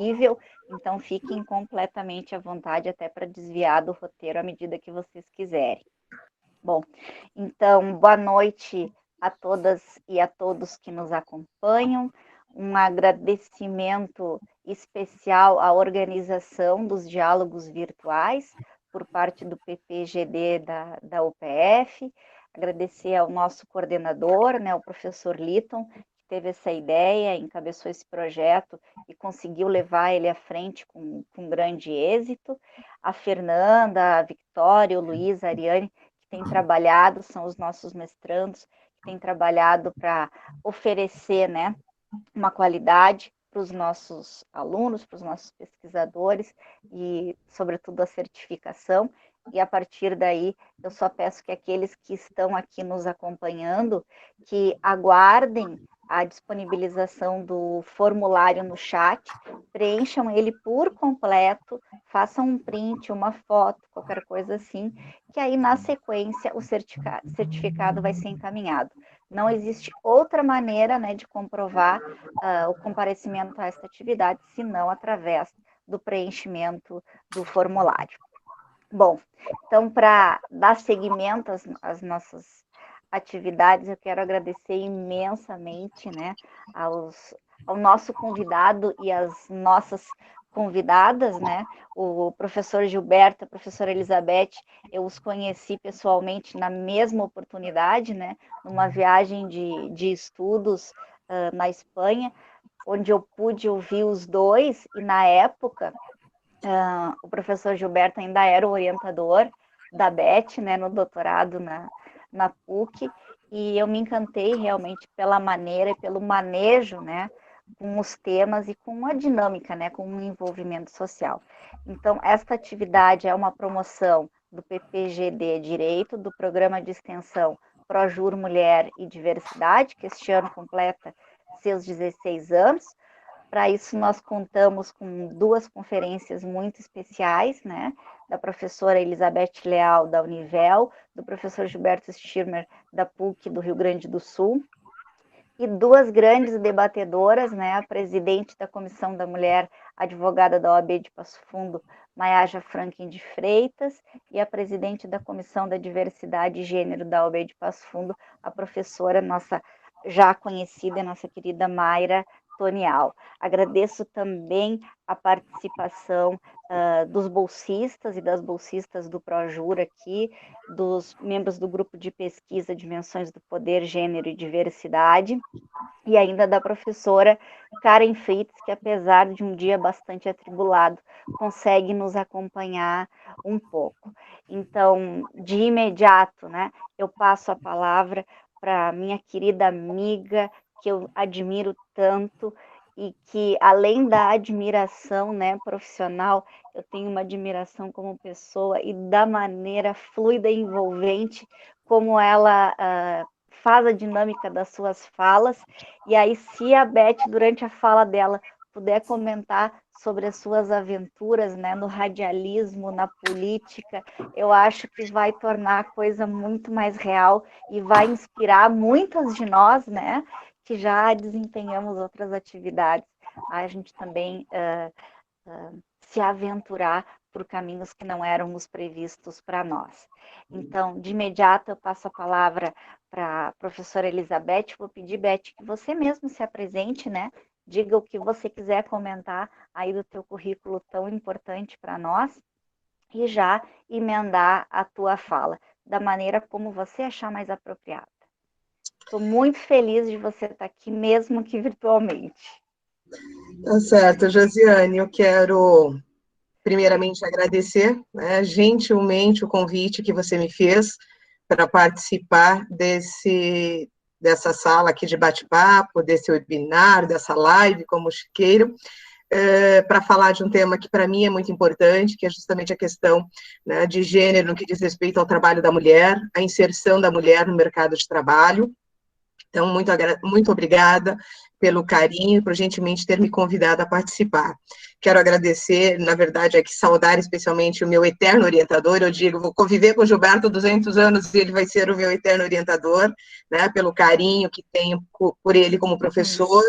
então fiquem completamente à vontade até para desviar do roteiro à medida que vocês quiserem. Bom, então, boa noite a todas e a todos que nos acompanham. Um agradecimento especial à organização dos diálogos virtuais por parte do PPGD da UPF. Agradecer ao nosso coordenador, né, o professor Liton, que teve essa ideia, encabeçou esse projeto e conseguiu levar ele à frente com grande êxito. A Fernanda, a Victória, o Luiz, a Ariane, tem trabalhado, são os nossos mestrandos, que têm trabalhado para oferecer, né, uma qualidade para os nossos alunos, para os nossos pesquisadores e, sobretudo, a certificação. E, a partir daí, eu só peço que aqueles que estão aqui nos acompanhando, que aguardem a disponibilização do formulário no chat, preencham ele por completo, façam um print, uma foto, qualquer coisa assim, que aí, na sequência, o certificado vai ser encaminhado. Não existe outra maneira, né, de comprovar o comparecimento a esta atividade, senão através do preenchimento do formulário. Bom, então, para dar seguimento às nossas atividades, eu quero agradecer imensamente, né, ao nosso convidado e às nossas convidadas, né, o professor Gilberto, a professora Elizabeth, eu os conheci pessoalmente na mesma oportunidade, né, numa viagem de estudos na Espanha, onde eu pude ouvir os dois, e na época o professor Gilberto ainda era o orientador da Beth, né, no doutorado na PUC, e eu me encantei realmente pela maneira e pelo manejo, né, com os temas e com a dinâmica, né, com o envolvimento social. Então, esta atividade é uma promoção do PPGD Direito, do Programa de Extensão Projur Mulher e Diversidade, que este ano completa seus 16 anos. Para isso, nós contamos com duas conferências muito especiais, né? Da professora Elizabeth Leal, da Univel, do professor Gilberto Stirmer, da PUC do Rio Grande do Sul, e duas grandes debatedoras, né? A presidente da Comissão da Mulher, advogada da OAB de Passo Fundo, Mayaja Franklin de Freitas, e a presidente da Comissão da Diversidade e Gênero da OAB de Passo Fundo, a professora nossa já conhecida, nossa querida Mayra Tonial. Agradeço também a participação dos bolsistas e das bolsistas do Projur aqui, dos membros do grupo de pesquisa Dimensões do Poder, Gênero e Diversidade, e ainda da professora Karen Fritz, que apesar de um dia bastante atribulado, consegue nos acompanhar um pouco. Então, de imediato, né, eu passo a palavra para minha querida amiga, que eu admiro tanto e que, além da admiração, né, profissional, eu tenho uma admiração como pessoa e da maneira fluida e envolvente como ela faz a dinâmica das suas falas. E aí, se a Beth, durante a fala dela, puder comentar sobre as suas aventuras, né, no radialismo, na política, eu acho que vai tornar a coisa muito mais real e vai inspirar muitas de nós, né, que já desempenhamos outras atividades, a gente também se aventurar por caminhos que não eram os previstos para nós. Então, de imediato, eu passo a palavra para a professora Elizabeth. Vou pedir, Beth, que você mesmo se apresente, né? Diga o que você quiser comentar aí do teu currículo tão importante para nós e já emendar a tua fala, da maneira como você achar mais apropriada. Estou muito feliz de você estar aqui, mesmo que virtualmente. Tá certo, Josiane, eu quero primeiramente agradecer, né, gentilmente o convite que você me fez para participar dessa sala aqui de bate-papo, desse webinar, dessa live, como queiram, para falar de um tema que para mim é muito importante, que é justamente a questão, né, de gênero no que diz respeito ao trabalho da mulher, a inserção da mulher no mercado de trabalho. Então, muito obrigada pelo carinho, por gentilmente ter me convidado a participar. Quero agradecer, na verdade, aqui saudar especialmente o meu eterno orientador. Eu digo, vou conviver com o Gilberto 200 anos e ele vai ser o meu eterno orientador, né, pelo carinho que tenho por ele como professor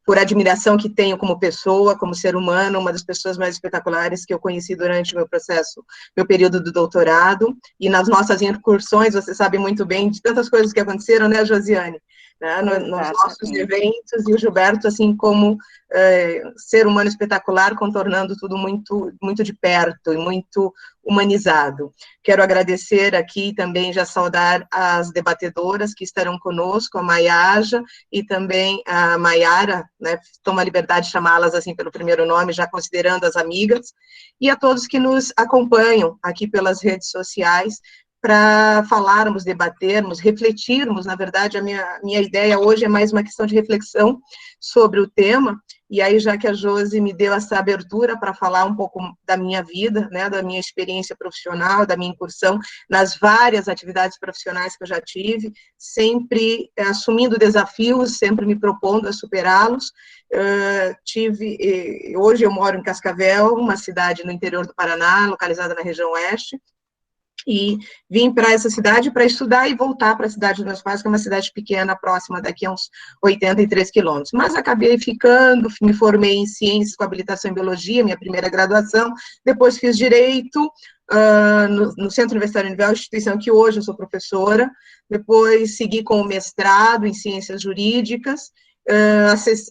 por admiração que tenho como pessoa, como ser humano, uma das pessoas mais espetaculares que eu conheci durante o meu processo, meu período do doutorado, e nas nossas incursões, você sabe muito bem de tantas coisas que aconteceram, né, Josiane? Né, nos nossos eventos, e o Gilberto, assim, como ser humano espetacular, contornando tudo muito, muito de perto e muito humanizado. Quero agradecer aqui também, já saudar as debatedoras que estarão conosco, a Maiaja e também a Maiara, né, tomo a liberdade de chamá-las assim pelo primeiro nome, já considerando as amigas, e a todos que nos acompanham aqui pelas redes sociais, para falarmos, debatermos, refletirmos. Na verdade, a minha ideia hoje é mais uma questão de reflexão sobre o tema, e aí, já que a Josi me deu essa abertura para falar um pouco da minha vida, né, da minha experiência profissional, da minha incursão nas várias atividades profissionais que eu já tive, sempre assumindo desafios, sempre me propondo a superá-los. Hoje eu moro em Cascavel, uma cidade no interior do Paraná, localizada na região oeste, e vim para essa cidade para estudar e voltar para a cidade dos meus pais, que é uma cidade pequena, próxima daqui a uns 83 quilômetros. Mas acabei ficando, me formei em ciências com habilitação em biologia, minha primeira graduação, depois fiz direito no Centro Universitário Univel, instituição que hoje eu sou professora, depois segui com o mestrado em ciências jurídicas,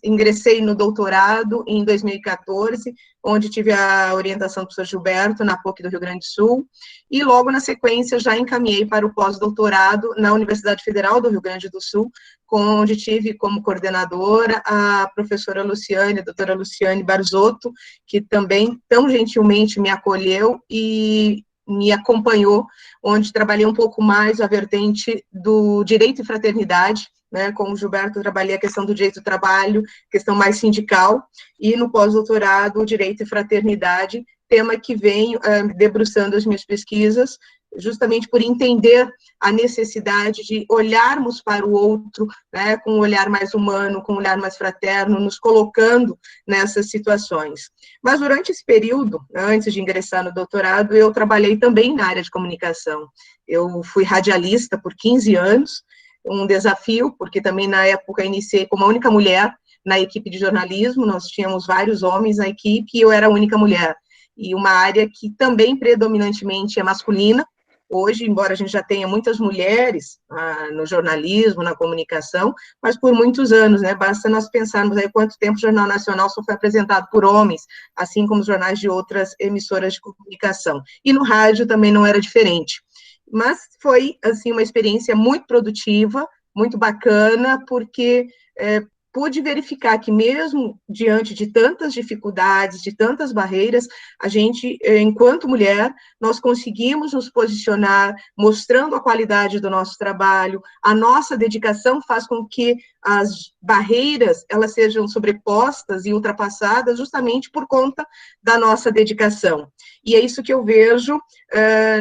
ingressei no doutorado em 2014, onde tive a orientação do professor Gilberto, na PUC do Rio Grande do Sul, e logo na sequência já encaminhei para o pós-doutorado na Universidade Federal do Rio Grande do Sul, onde tive como coordenadora a professora Luciane, a doutora Luciane Barzotto, que também tão gentilmente me acolheu e me acompanhou, onde trabalhei um pouco mais a vertente do direito e fraternidade, né, com o Gilberto eu trabalhei a questão do direito do trabalho, questão mais sindical, e no pós-doutorado, direito e fraternidade, tema que venho debruçando as minhas pesquisas, justamente por entender a necessidade de olharmos para o outro, né, com um olhar mais humano, com um olhar mais fraterno, nos colocando nessas situações. Mas durante esse período, antes de ingressar no doutorado, eu trabalhei também na área de comunicação. Eu fui radialista por 15 anos, um desafio, porque também na época iniciei como a única mulher na equipe de jornalismo, nós tínhamos vários homens na equipe e eu era a única mulher. E uma área que também predominantemente é masculina. Hoje, embora a gente já tenha muitas mulheres no jornalismo, na comunicação, mas por muitos anos, né? Basta nós pensarmos aí quanto tempo o Jornal Nacional só foi apresentado por homens, assim como os jornais de outras emissoras de comunicação. E no rádio também não era diferente. Mas foi, assim, uma experiência muito produtiva, muito bacana, porque pude verificar que mesmo diante de tantas dificuldades, de tantas barreiras, a gente, enquanto mulher, nós conseguimos nos posicionar, mostrando a qualidade do nosso trabalho, a nossa dedicação faz com que as barreiras, elas sejam sobrepostas e ultrapassadas justamente por conta da nossa dedicação. E é isso que eu vejo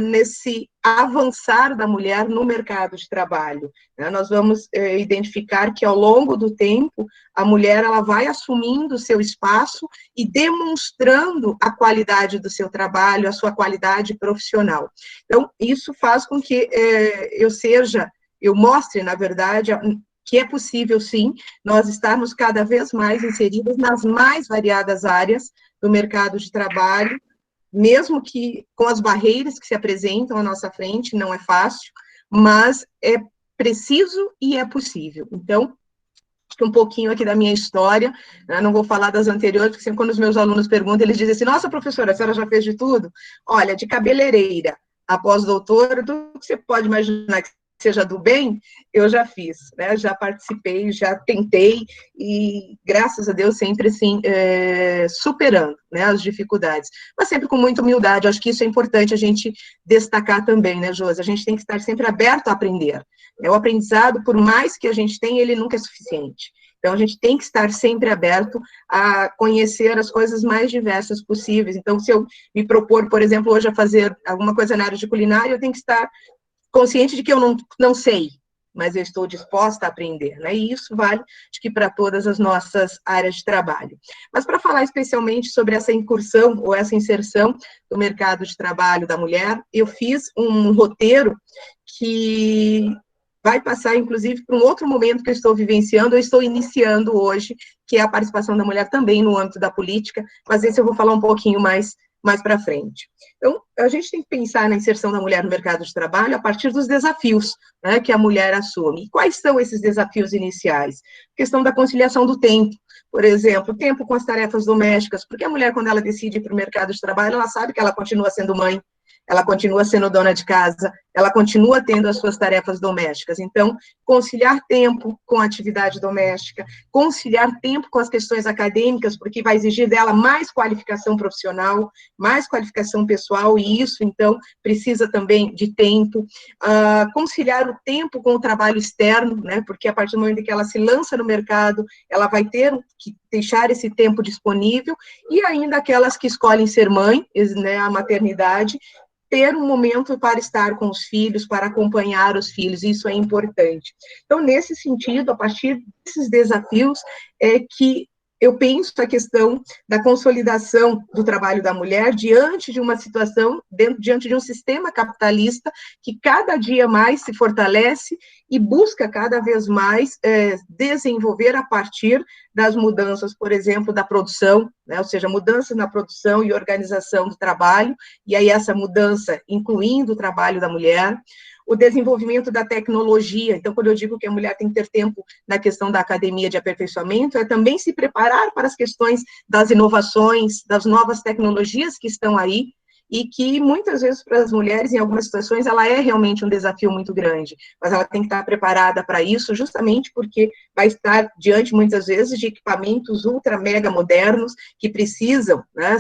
nesse avançar da mulher no mercado de trabalho. Nós vamos identificar que, ao longo do tempo, a mulher ela vai assumindo o seu espaço e demonstrando a qualidade do seu trabalho, a sua qualidade profissional. Então, isso faz com que eu mostre, na verdade, que é possível, sim, nós estarmos cada vez mais inseridos nas mais variadas áreas do mercado de trabalho, mesmo que com as barreiras que se apresentam à nossa frente, não é fácil, mas é preciso e é possível. Então, um pouquinho aqui da minha história, né? Não vou falar das anteriores, porque sempre quando os meus alunos perguntam, eles dizem assim, nossa, professora, a senhora já fez de tudo? Olha, de cabeleireira a pós-doutora, tudo que você pode imaginar que seja do bem, eu já fiz, né? Já participei, já tentei, e graças a Deus sempre assim, superando, né, as dificuldades, mas sempre com muita humildade. Acho que isso é importante a gente destacar também, né, Josi? A gente tem que estar sempre aberto a aprender. O aprendizado, por mais que a gente tenha, ele nunca é suficiente. Então, a gente tem que estar sempre aberto a conhecer as coisas mais diversas possíveis. Então, se eu me propor, por exemplo, hoje a fazer alguma coisa na área de culinária, eu tenho que estar consciente de que eu não sei, mas eu estou disposta a aprender, né? E isso vale, acho que para todas as nossas áreas de trabalho. Mas para falar especialmente sobre essa incursão ou essa inserção do mercado de trabalho da mulher, eu fiz um roteiro que vai passar, inclusive, para um outro momento que eu estou vivenciando, eu estou iniciando hoje, que é a participação da mulher também no âmbito da política, mas esse eu vou falar um pouquinho mais para frente. Então, a gente tem que pensar na inserção da mulher no mercado de trabalho a partir dos desafios, né, que a mulher assume. E quais são esses desafios iniciais? A questão da conciliação do tempo, por exemplo, tempo com as tarefas domésticas, porque a mulher, quando ela decide ir para o mercado de trabalho, ela sabe que ela continua sendo mãe, ela continua sendo dona de casa, ela continua tendo as suas tarefas domésticas. Então, conciliar tempo com a atividade doméstica, conciliar tempo com as questões acadêmicas, porque vai exigir dela mais qualificação profissional, mais qualificação pessoal, e isso, então, precisa também de tempo. Conciliar o tempo com o trabalho externo, né, porque a partir do momento que ela se lança no mercado, ela vai ter que deixar esse tempo disponível, e ainda aquelas que escolhem ser mãe, né, a maternidade, ter um momento para estar com os filhos, para acompanhar os filhos, isso é importante. Então, nesse sentido, a partir desses desafios, é que eu penso a questão da consolidação do trabalho da mulher diante de uma situação, diante de um sistema capitalista que cada dia mais se fortalece e busca cada vez mais desenvolver a partir das mudanças, por exemplo, da produção, né, ou seja, mudanças na produção e organização do trabalho, e aí essa mudança incluindo o trabalho da mulher, o desenvolvimento da tecnologia. Então, quando eu digo que a mulher tem que ter tempo na questão da academia de aperfeiçoamento, é também se preparar para as questões das inovações, das novas tecnologias que estão aí, e que muitas vezes para as mulheres, em algumas situações, ela é realmente um desafio muito grande, mas ela tem que estar preparada para isso, justamente porque vai estar diante, muitas vezes, de equipamentos ultra mega modernos, que precisam, né,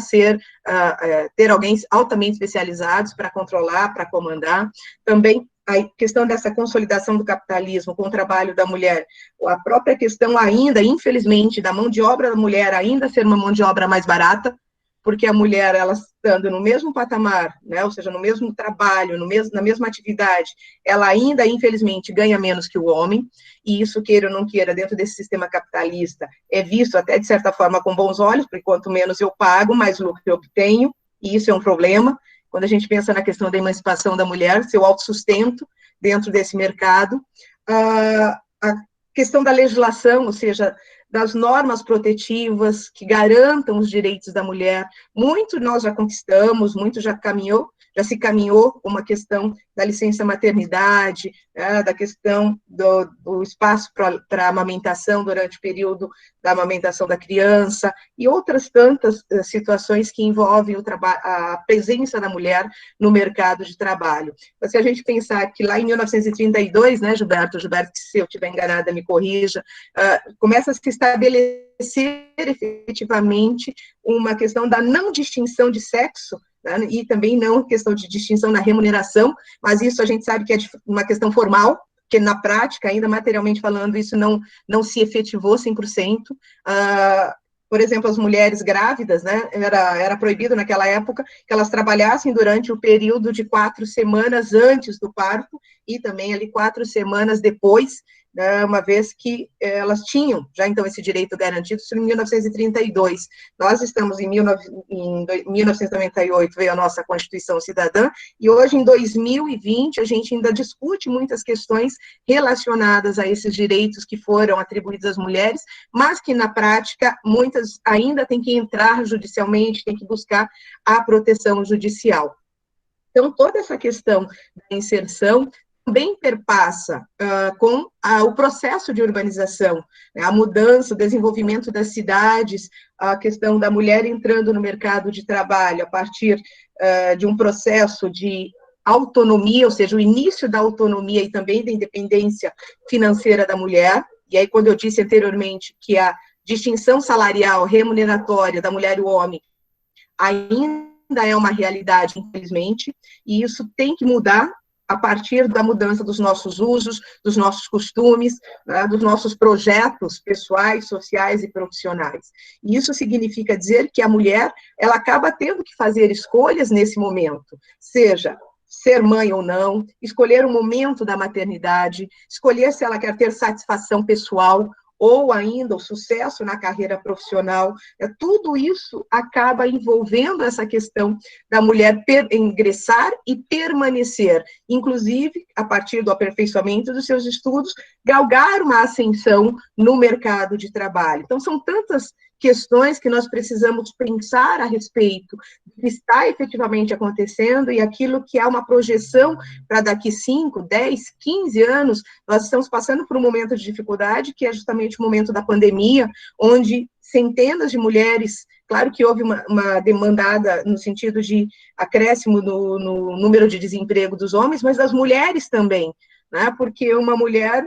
ter alguém altamente especializados para controlar, para comandar. Também a questão dessa consolidação do capitalismo com o trabalho da mulher, a própria questão ainda, infelizmente, da mão de obra da mulher ainda ser uma mão de obra mais barata, porque a mulher, ela estando no mesmo patamar, né, ou seja, no mesmo trabalho, na mesma atividade, ela ainda, infelizmente, ganha menos que o homem, e isso, queira ou não queira, dentro desse sistema capitalista, é visto até, de certa forma, com bons olhos, porque quanto menos eu pago, mais lucro eu obtenho, e isso é um problema. Quando a gente pensa na questão da emancipação da mulher, seu autossustento dentro desse mercado, a questão da legislação, ou seja, das normas protetivas que garantam os direitos da mulher, muito nós já conquistamos, muito já se caminhou uma questão da licença maternidade, né, da questão do espaço para amamentação durante o período da amamentação da criança, e outras tantas situações que envolvem a presença da mulher no mercado de trabalho. Mas se a gente pensar que lá em 1932, né, Gilberto, se eu estiver enganada, me corrija, começa a se estabelecer efetivamente uma questão da não distinção de sexo, né, e também não questão de distinção na remuneração, mas isso a gente sabe que é uma questão formal, porque na prática, ainda materialmente falando, isso não se efetivou 100%. Por exemplo, as mulheres grávidas, né, era proibido naquela época que elas trabalhassem durante o período de 4 semanas antes do parto e também ali 4 semanas depois, né, uma vez que elas tinham já então esse direito garantido, isso em 1932. Nós estamos em 1998, veio a nossa Constituição Cidadã, e hoje, em 2020, a gente ainda discute muitas questões relacionadas a esses direitos que foram atribuídos às mulheres, mas que, na prática, muitas ainda têm que entrar judicialmente, têm que buscar a proteção judicial. Então, toda essa questão da inserção também perpassa com o processo de urbanização, né, a mudança, o desenvolvimento das cidades, a questão da mulher entrando no mercado de trabalho a partir de um processo de autonomia, ou seja, o início da autonomia e também da independência financeira da mulher. E aí, quando eu disse anteriormente que a distinção salarial, remuneratória da mulher e o homem ainda é uma realidade, infelizmente, e isso tem que mudar a partir da mudança dos nossos usos, dos nossos costumes, né, dos nossos projetos pessoais, sociais e profissionais. E isso significa dizer que a mulher, ela acaba tendo que fazer escolhas nesse momento, seja ser mãe ou não, escolher o momento da maternidade, escolher se ela quer ter satisfação pessoal ou ainda o sucesso na carreira profissional. Tudo isso acaba envolvendo essa questão da mulher ingressar e permanecer, inclusive, a partir do aperfeiçoamento dos seus estudos, galgar uma ascensão no mercado de trabalho. Então, são tantas questões que nós precisamos pensar a respeito do que está efetivamente acontecendo e aquilo que é uma projeção para daqui 5, 10, 15 anos. Nós estamos passando por um momento de dificuldade, que é justamente o momento da pandemia, onde centenas de mulheres, claro que houve uma demandada no sentido de acréscimo no número de desemprego dos homens, mas das mulheres também, né? Porque uma mulher,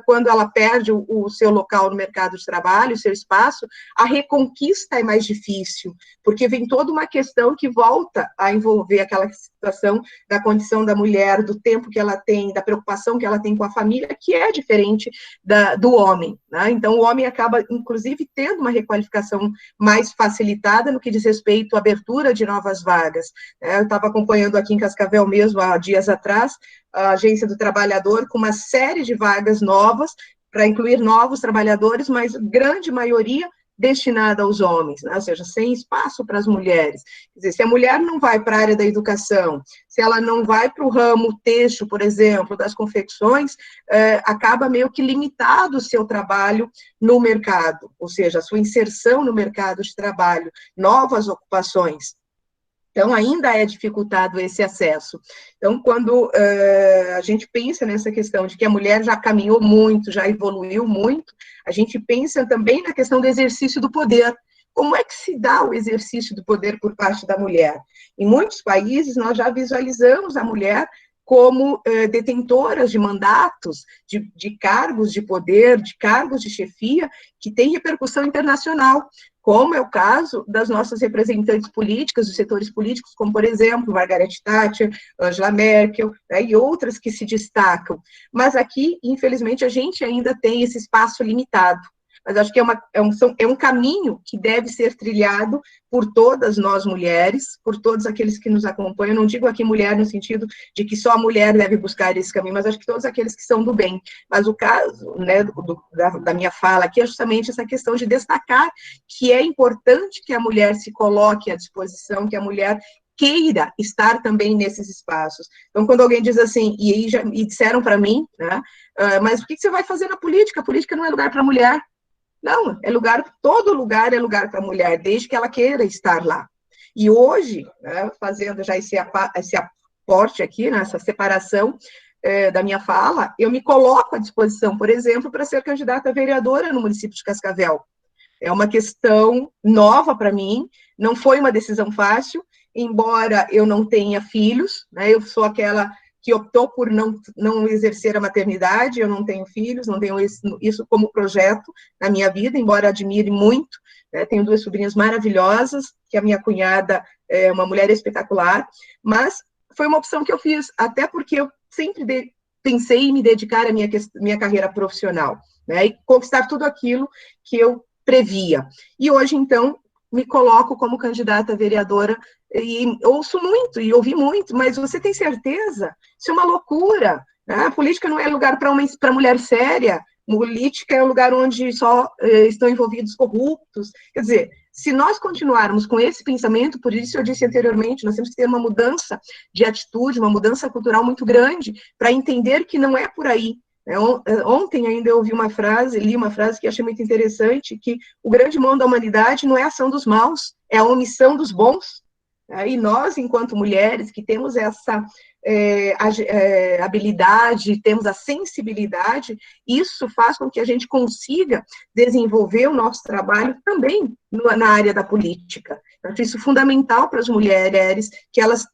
quando ela perde o seu local no mercado de trabalho, o seu espaço, a reconquista é mais difícil, porque vem toda uma questão que volta a envolver aquela situação da condição da mulher, do tempo que ela tem, da preocupação que ela tem com a família, que é diferente do homem, né? Então, o homem acaba, inclusive, tendo uma requalificação mais facilitada no que diz respeito à abertura de novas vagas. Eu estava acompanhando aqui em Cascavel mesmo, há dias atrás, a Agência do Trabalhador com uma série de vagas novas para incluir novos trabalhadores, mas grande maioria destinada aos homens, né? Ou seja, sem espaço para as mulheres. Quer dizer, se a mulher não vai para a área da educação, se ela não vai para o ramo têxtil, por exemplo, das confecções, acaba meio que limitado o seu trabalho no mercado, ou seja, a sua inserção no mercado de trabalho, novas ocupações. Então, ainda é dificultado esse acesso. Então, quando a gente pensa nessa questão de que a mulher já caminhou muito, já evoluiu muito, a gente pensa também na questão do exercício do poder. Como é que se dá o exercício do poder por parte da mulher? Em muitos países, nós já visualizamos a mulher como detentoras de mandatos, de cargos de poder, de cargos de chefia, que têm repercussão internacional, como é o caso das nossas representantes políticas, dos setores políticos, como, por exemplo, Margaret Thatcher, Angela Merkel, né, e outras que se destacam. Mas aqui, infelizmente, a gente ainda tem esse espaço limitado. Mas acho que é um caminho que deve ser trilhado por todas nós mulheres, por todos aqueles que nos acompanham. Não digo aqui mulher no sentido de que só a mulher deve buscar esse caminho, mas acho que todos aqueles que são do bem. Mas o caso, né, da minha fala aqui é justamente essa questão de destacar que é importante que a mulher se coloque à disposição, que a mulher queira estar também nesses espaços. Então, quando alguém diz assim, e disseram para mim, né, mas o que você vai fazer na política? A política não é lugar para mulher. Não, todo lugar é lugar para a mulher, desde que ela queira estar lá. E hoje, né, fazendo já esse aporte aqui, nessa separação da minha fala, eu me coloco à disposição, por exemplo, para ser candidata a vereadora no município de Cascavel. É uma questão nova para mim, não foi uma decisão fácil, embora eu não tenha filhos, né, eu sou aquela que optou por não exercer a maternidade, eu não tenho filhos, não tenho isso como projeto na minha vida, embora admire muito, né, tenho 2 sobrinhas maravilhosas, que a minha cunhada é uma mulher espetacular, mas foi uma opção que eu fiz, até porque eu sempre pensei em me dedicar à minha carreira profissional, né, e conquistar tudo aquilo que eu previa. E hoje, então, me coloco como candidata a vereadora e ouço muito, e ouvi muito, mas você tem certeza? Isso é uma loucura, né? A política não é lugar para mulher séria, política é um lugar onde só estão envolvidos corruptos. Quer dizer, se nós continuarmos com esse pensamento, por isso eu disse anteriormente, nós temos que ter uma mudança de atitude, uma mudança cultural muito grande, para entender que não é por aí. Ontem ainda eu ouvi li uma frase que achei muito interessante, que o grande mal da humanidade não é a ação dos maus, é a omissão dos bons. E nós, enquanto mulheres, que temos essa habilidade, temos a sensibilidade, isso faz com que a gente consiga desenvolver o nosso trabalho também na área da política. Eu acho isso fundamental para as mulheres, que elas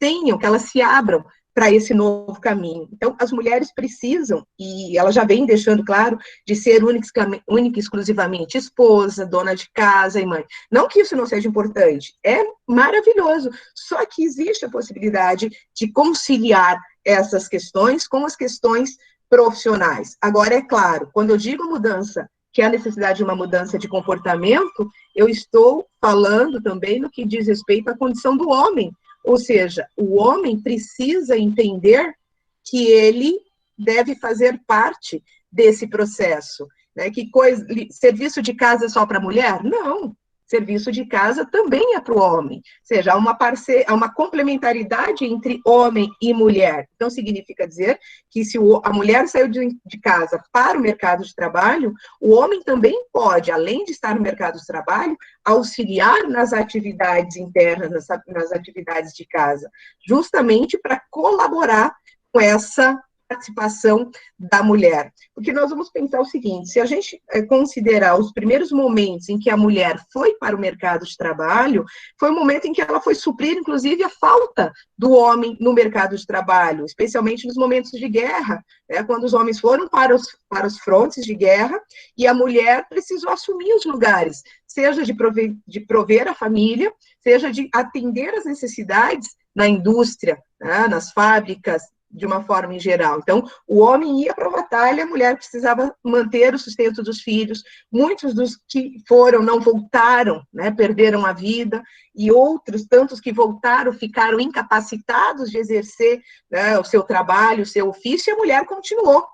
se abram para esse novo caminho. Então, as mulheres precisam, e elas já vêm deixando claro, de ser única e exclusivamente esposa, dona de casa e mãe. Não que isso não seja importante, é maravilhoso, só que existe a possibilidade de conciliar essas questões com as questões profissionais. Agora, é claro, quando eu digo mudança, que é a necessidade de uma mudança de comportamento, eu estou falando também no que diz respeito à condição do homem. Ou seja, o homem precisa entender que ele deve fazer parte desse processo. né? Que coisa, serviço de casa só para mulher? Não. Serviço de casa também é para o homem, ou seja, há uma complementaridade entre homem e mulher. Então, significa dizer que se a mulher saiu de casa para o mercado de trabalho, o homem também pode, além de estar no mercado de trabalho, auxiliar nas atividades internas, nas atividades de casa, justamente para colaborar com essa participação da mulher. Porque nós vamos pensar o seguinte, se a gente considerar os primeiros momentos em que a mulher foi para o mercado de trabalho, foi o momento em que ela foi suprir, inclusive, a falta do homem no mercado de trabalho, especialmente nos momentos de guerra, né, quando os homens foram para os frontes de guerra e a mulher precisou assumir os lugares, seja de prover a família, seja de atender as necessidades na indústria, né, nas fábricas, de uma forma em geral. Então, o homem ia para a batalha, a mulher precisava manter o sustento dos filhos. Muitos dos que foram não voltaram, né, perderam a vida, e outros, tantos que voltaram, ficaram incapacitados de exercer, né, o seu trabalho, o seu ofício, e a mulher continuou.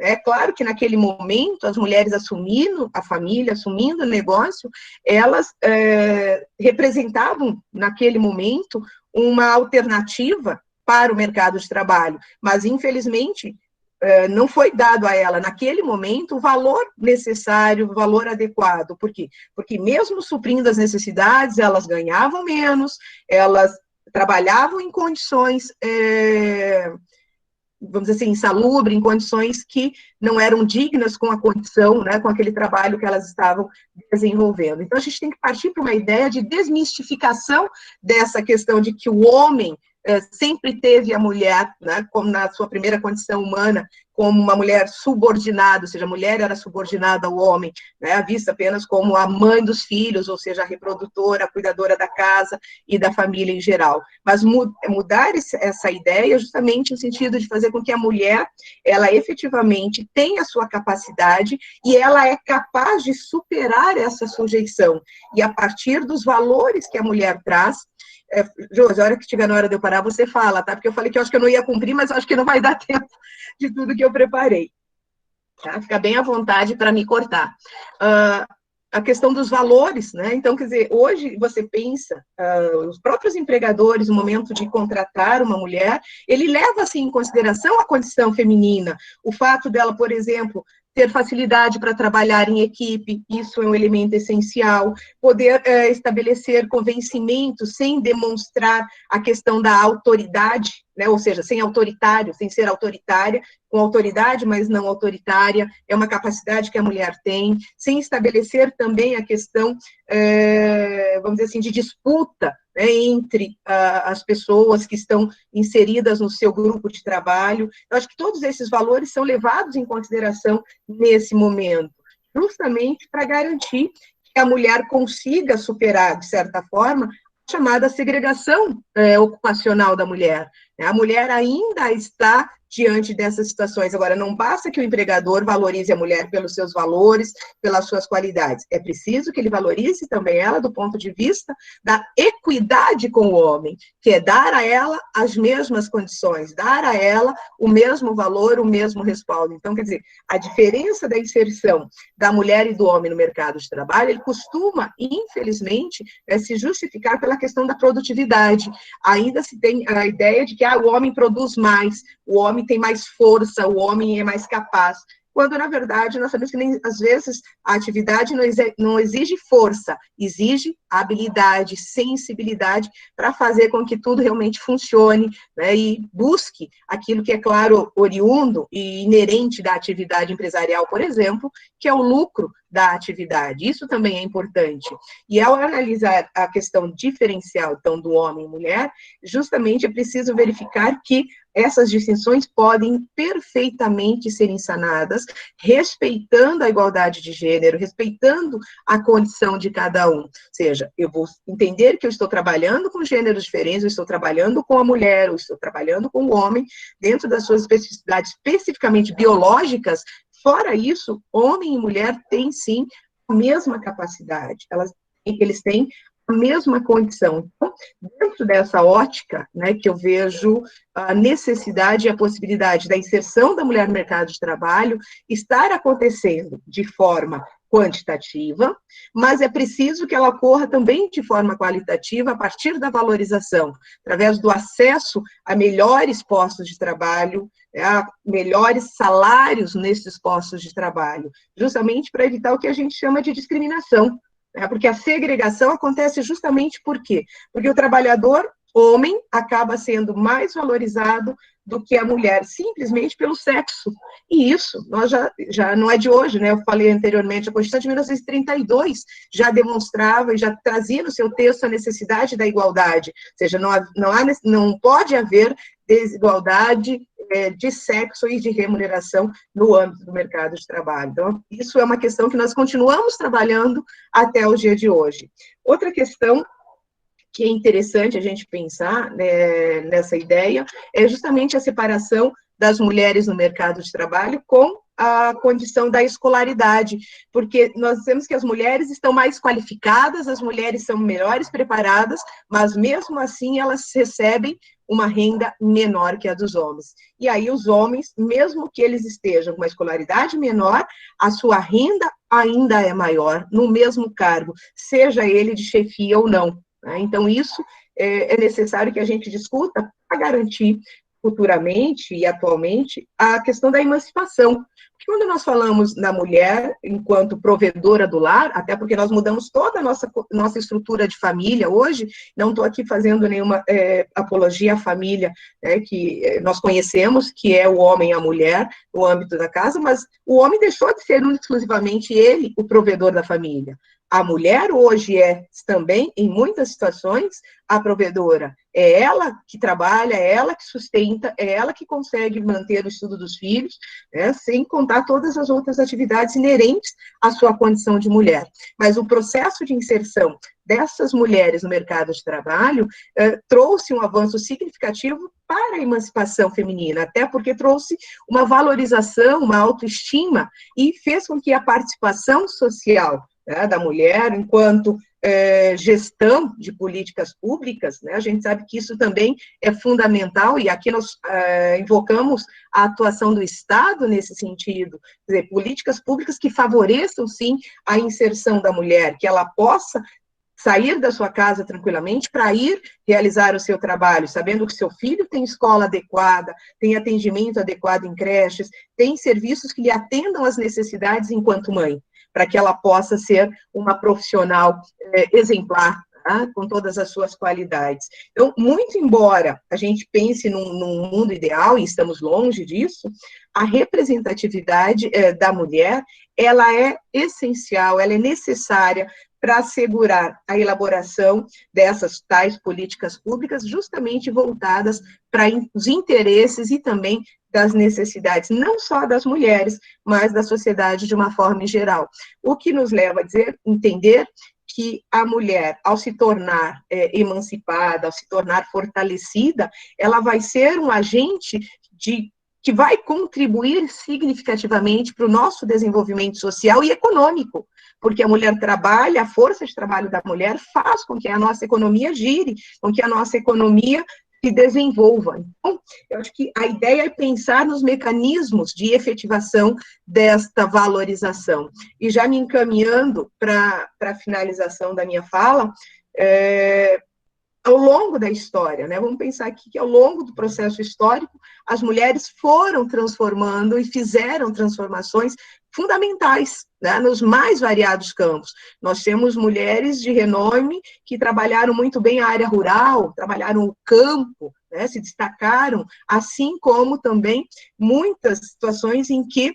É claro que naquele momento, as mulheres assumindo a família, assumindo o negócio, elas representavam, naquele momento, uma alternativa para o mercado de trabalho, mas infelizmente não foi dado a ela naquele momento o valor necessário, o valor adequado. Por quê? Porque mesmo suprindo as necessidades, elas ganhavam menos, elas trabalhavam em condições, vamos dizer assim, insalubre, em condições que não eram dignas com a condição, né, com aquele trabalho que elas estavam desenvolvendo. Então, a gente tem que partir para uma ideia de desmistificação dessa questão de que o homem sempre teve a mulher, né, como na sua primeira condição humana, como uma mulher subordinada, ou seja, a mulher era subordinada ao homem, né, vista apenas como a mãe dos filhos, ou seja, a reprodutora, a cuidadora da casa e da família em geral. Mas mudar essa ideia justamente no sentido de fazer com que a mulher, ela efetivamente tenha a sua capacidade e ela é capaz de superar essa sujeição. E a partir dos valores que a mulher traz, Josi, a hora que estiver na hora de eu parar, você fala, tá? Porque eu falei que eu acho que eu não ia cumprir, mas eu acho que não vai dar tempo de tudo que eu preparei. Tá? Fica bem à vontade para me cortar. A questão dos valores, né? Então, quer dizer, hoje você pensa, os próprios empregadores, no momento de contratar uma mulher, ele leva, assim, em consideração a condição feminina, o fato dela, por exemplo, ter facilidade para trabalhar em equipe, isso é um elemento essencial, poder estabelecer convencimento sem demonstrar a questão da autoridade, né? Ou seja, sem autoritário, sem ser autoritária, com autoridade, mas não autoritária, é uma capacidade que a mulher tem, sem estabelecer também a questão, vamos dizer assim, de disputa, né, entre as pessoas que estão inseridas no seu grupo de trabalho. Eu acho que todos esses valores são levados em consideração nesse momento, justamente para garantir que a mulher consiga superar, de certa forma, a chamada segregação ocupacional da mulher. A mulher ainda está diante dessas situações. Agora, não basta que o empregador valorize a mulher pelos seus valores, pelas suas qualidades. É preciso que ele valorize também ela do ponto de vista da equidade com o homem, que é dar a ela as mesmas condições, dar a ela o mesmo valor, o mesmo respaldo. Então, quer dizer, a diferença da inserção da mulher e do homem no mercado de trabalho, ele costuma, infelizmente, se justificar pela questão da produtividade. Ainda se tem a ideia de que o homem produz mais, o homem tem mais força, o homem é mais capaz, quando, na verdade, nós sabemos que, às vezes, a atividade não exige força, exige habilidade, sensibilidade para fazer com que tudo realmente funcione, né, e busque aquilo que é, claro, oriundo e inerente da atividade empresarial, por exemplo, que é o lucro da atividade. Isso também é importante. E ao analisar a questão diferencial, então, do homem e mulher, justamente é preciso verificar que essas distinções podem perfeitamente ser sanadas, respeitando a igualdade de gênero, respeitando a condição de cada um. Ou seja, eu vou entender que eu estou trabalhando com gêneros diferentes, eu estou trabalhando com a mulher, eu estou trabalhando com o homem, dentro das suas especificidades especificamente biológicas. Fora isso, homem e mulher têm, sim, a mesma capacidade. Eles têm a a mesma condição. Então, dentro dessa ótica, né, que eu vejo a necessidade e a possibilidade da inserção da mulher no mercado de trabalho estar acontecendo de forma quantitativa, mas é preciso que ela ocorra também de forma qualitativa a partir da valorização, através do acesso a melhores postos de trabalho, a melhores salários nesses postos de trabalho, justamente para evitar o que a gente chama de discriminação, né? Porque a segregação acontece justamente por quê? Porque o trabalhador homem acaba sendo mais valorizado do que a mulher, simplesmente pelo sexo. E isso, nós já não é de hoje, né? Eu falei anteriormente, a Constituição de 1932 já demonstrava e já trazia no seu texto a necessidade da igualdade, ou seja, não pode haver desigualdade de sexo e de remuneração no âmbito do mercado de trabalho. Então, isso é uma questão que nós continuamos trabalhando até o dia de hoje. Outra questão que é interessante a gente pensar, né, nessa ideia, é justamente a separação das mulheres no mercado de trabalho com a condição da escolaridade, porque nós vemos que as mulheres estão mais qualificadas, as mulheres são melhores preparadas, mas mesmo assim elas recebem uma renda menor que a dos homens. E aí os homens, mesmo que eles estejam com uma escolaridade menor, a sua renda ainda é maior, no mesmo cargo, seja ele de chefia ou não. Então, isso é necessário que a gente discuta para garantir futuramente e atualmente a questão da emancipação. Porque quando nós falamos na mulher enquanto provedora do lar, até porque nós mudamos toda a nossa estrutura de família hoje, não estou aqui fazendo nenhuma apologia à família, né, que nós conhecemos, que é o homem e a mulher no âmbito da casa, mas o homem deixou de ser exclusivamente ele o provedor da família. A mulher hoje é também, em muitas situações, a provedora. É ela que trabalha, é ela que sustenta, é ela que consegue manter o estudo dos filhos, né, sem contar todas as outras atividades inerentes à sua condição de mulher. Mas o processo de inserção dessas mulheres no mercado de trabalho trouxe um avanço significativo para a emancipação feminina, até porque trouxe uma valorização, uma autoestima e fez com que a participação social, né, da mulher, enquanto gestão de políticas públicas, né, a gente sabe que isso também é fundamental, e aqui nós invocamos a atuação do Estado nesse sentido, quer dizer, políticas públicas que favoreçam, sim, a inserção da mulher, que ela possa sair da sua casa tranquilamente para ir realizar o seu trabalho, sabendo que seu filho tem escola adequada, tem atendimento adequado em creches, tem serviços que lhe atendam às necessidades enquanto mãe, para que ela possa ser uma profissional exemplar, tá? Com todas as suas qualidades. Então, muito embora a gente pense num mundo ideal, e estamos longe disso, a representatividade da mulher, ela é essencial, ela é necessária para assegurar a elaboração dessas tais políticas públicas, justamente voltadas para os interesses e também das necessidades, não só das mulheres, mas da sociedade de uma forma em geral. O que nos leva a entender que a mulher, ao se tornar emancipada, ao se tornar fortalecida, ela vai ser um agente que vai contribuir significativamente para o nosso desenvolvimento social e econômico, porque a mulher trabalha, a força de trabalho da mulher faz com que a nossa economia gire, com que a nossa economia se desenvolva. Então, eu acho que a ideia é pensar nos mecanismos de efetivação desta valorização. E já me encaminhando para a finalização da minha fala, ao longo da história, né? Vamos pensar aqui que ao longo do processo histórico, as mulheres foram transformando e fizeram transformações fundamentais, né, nos mais variados campos. Nós temos mulheres de renome que trabalharam muito bem a área rural, trabalharam o campo, né, se destacaram, assim como também muitas situações em que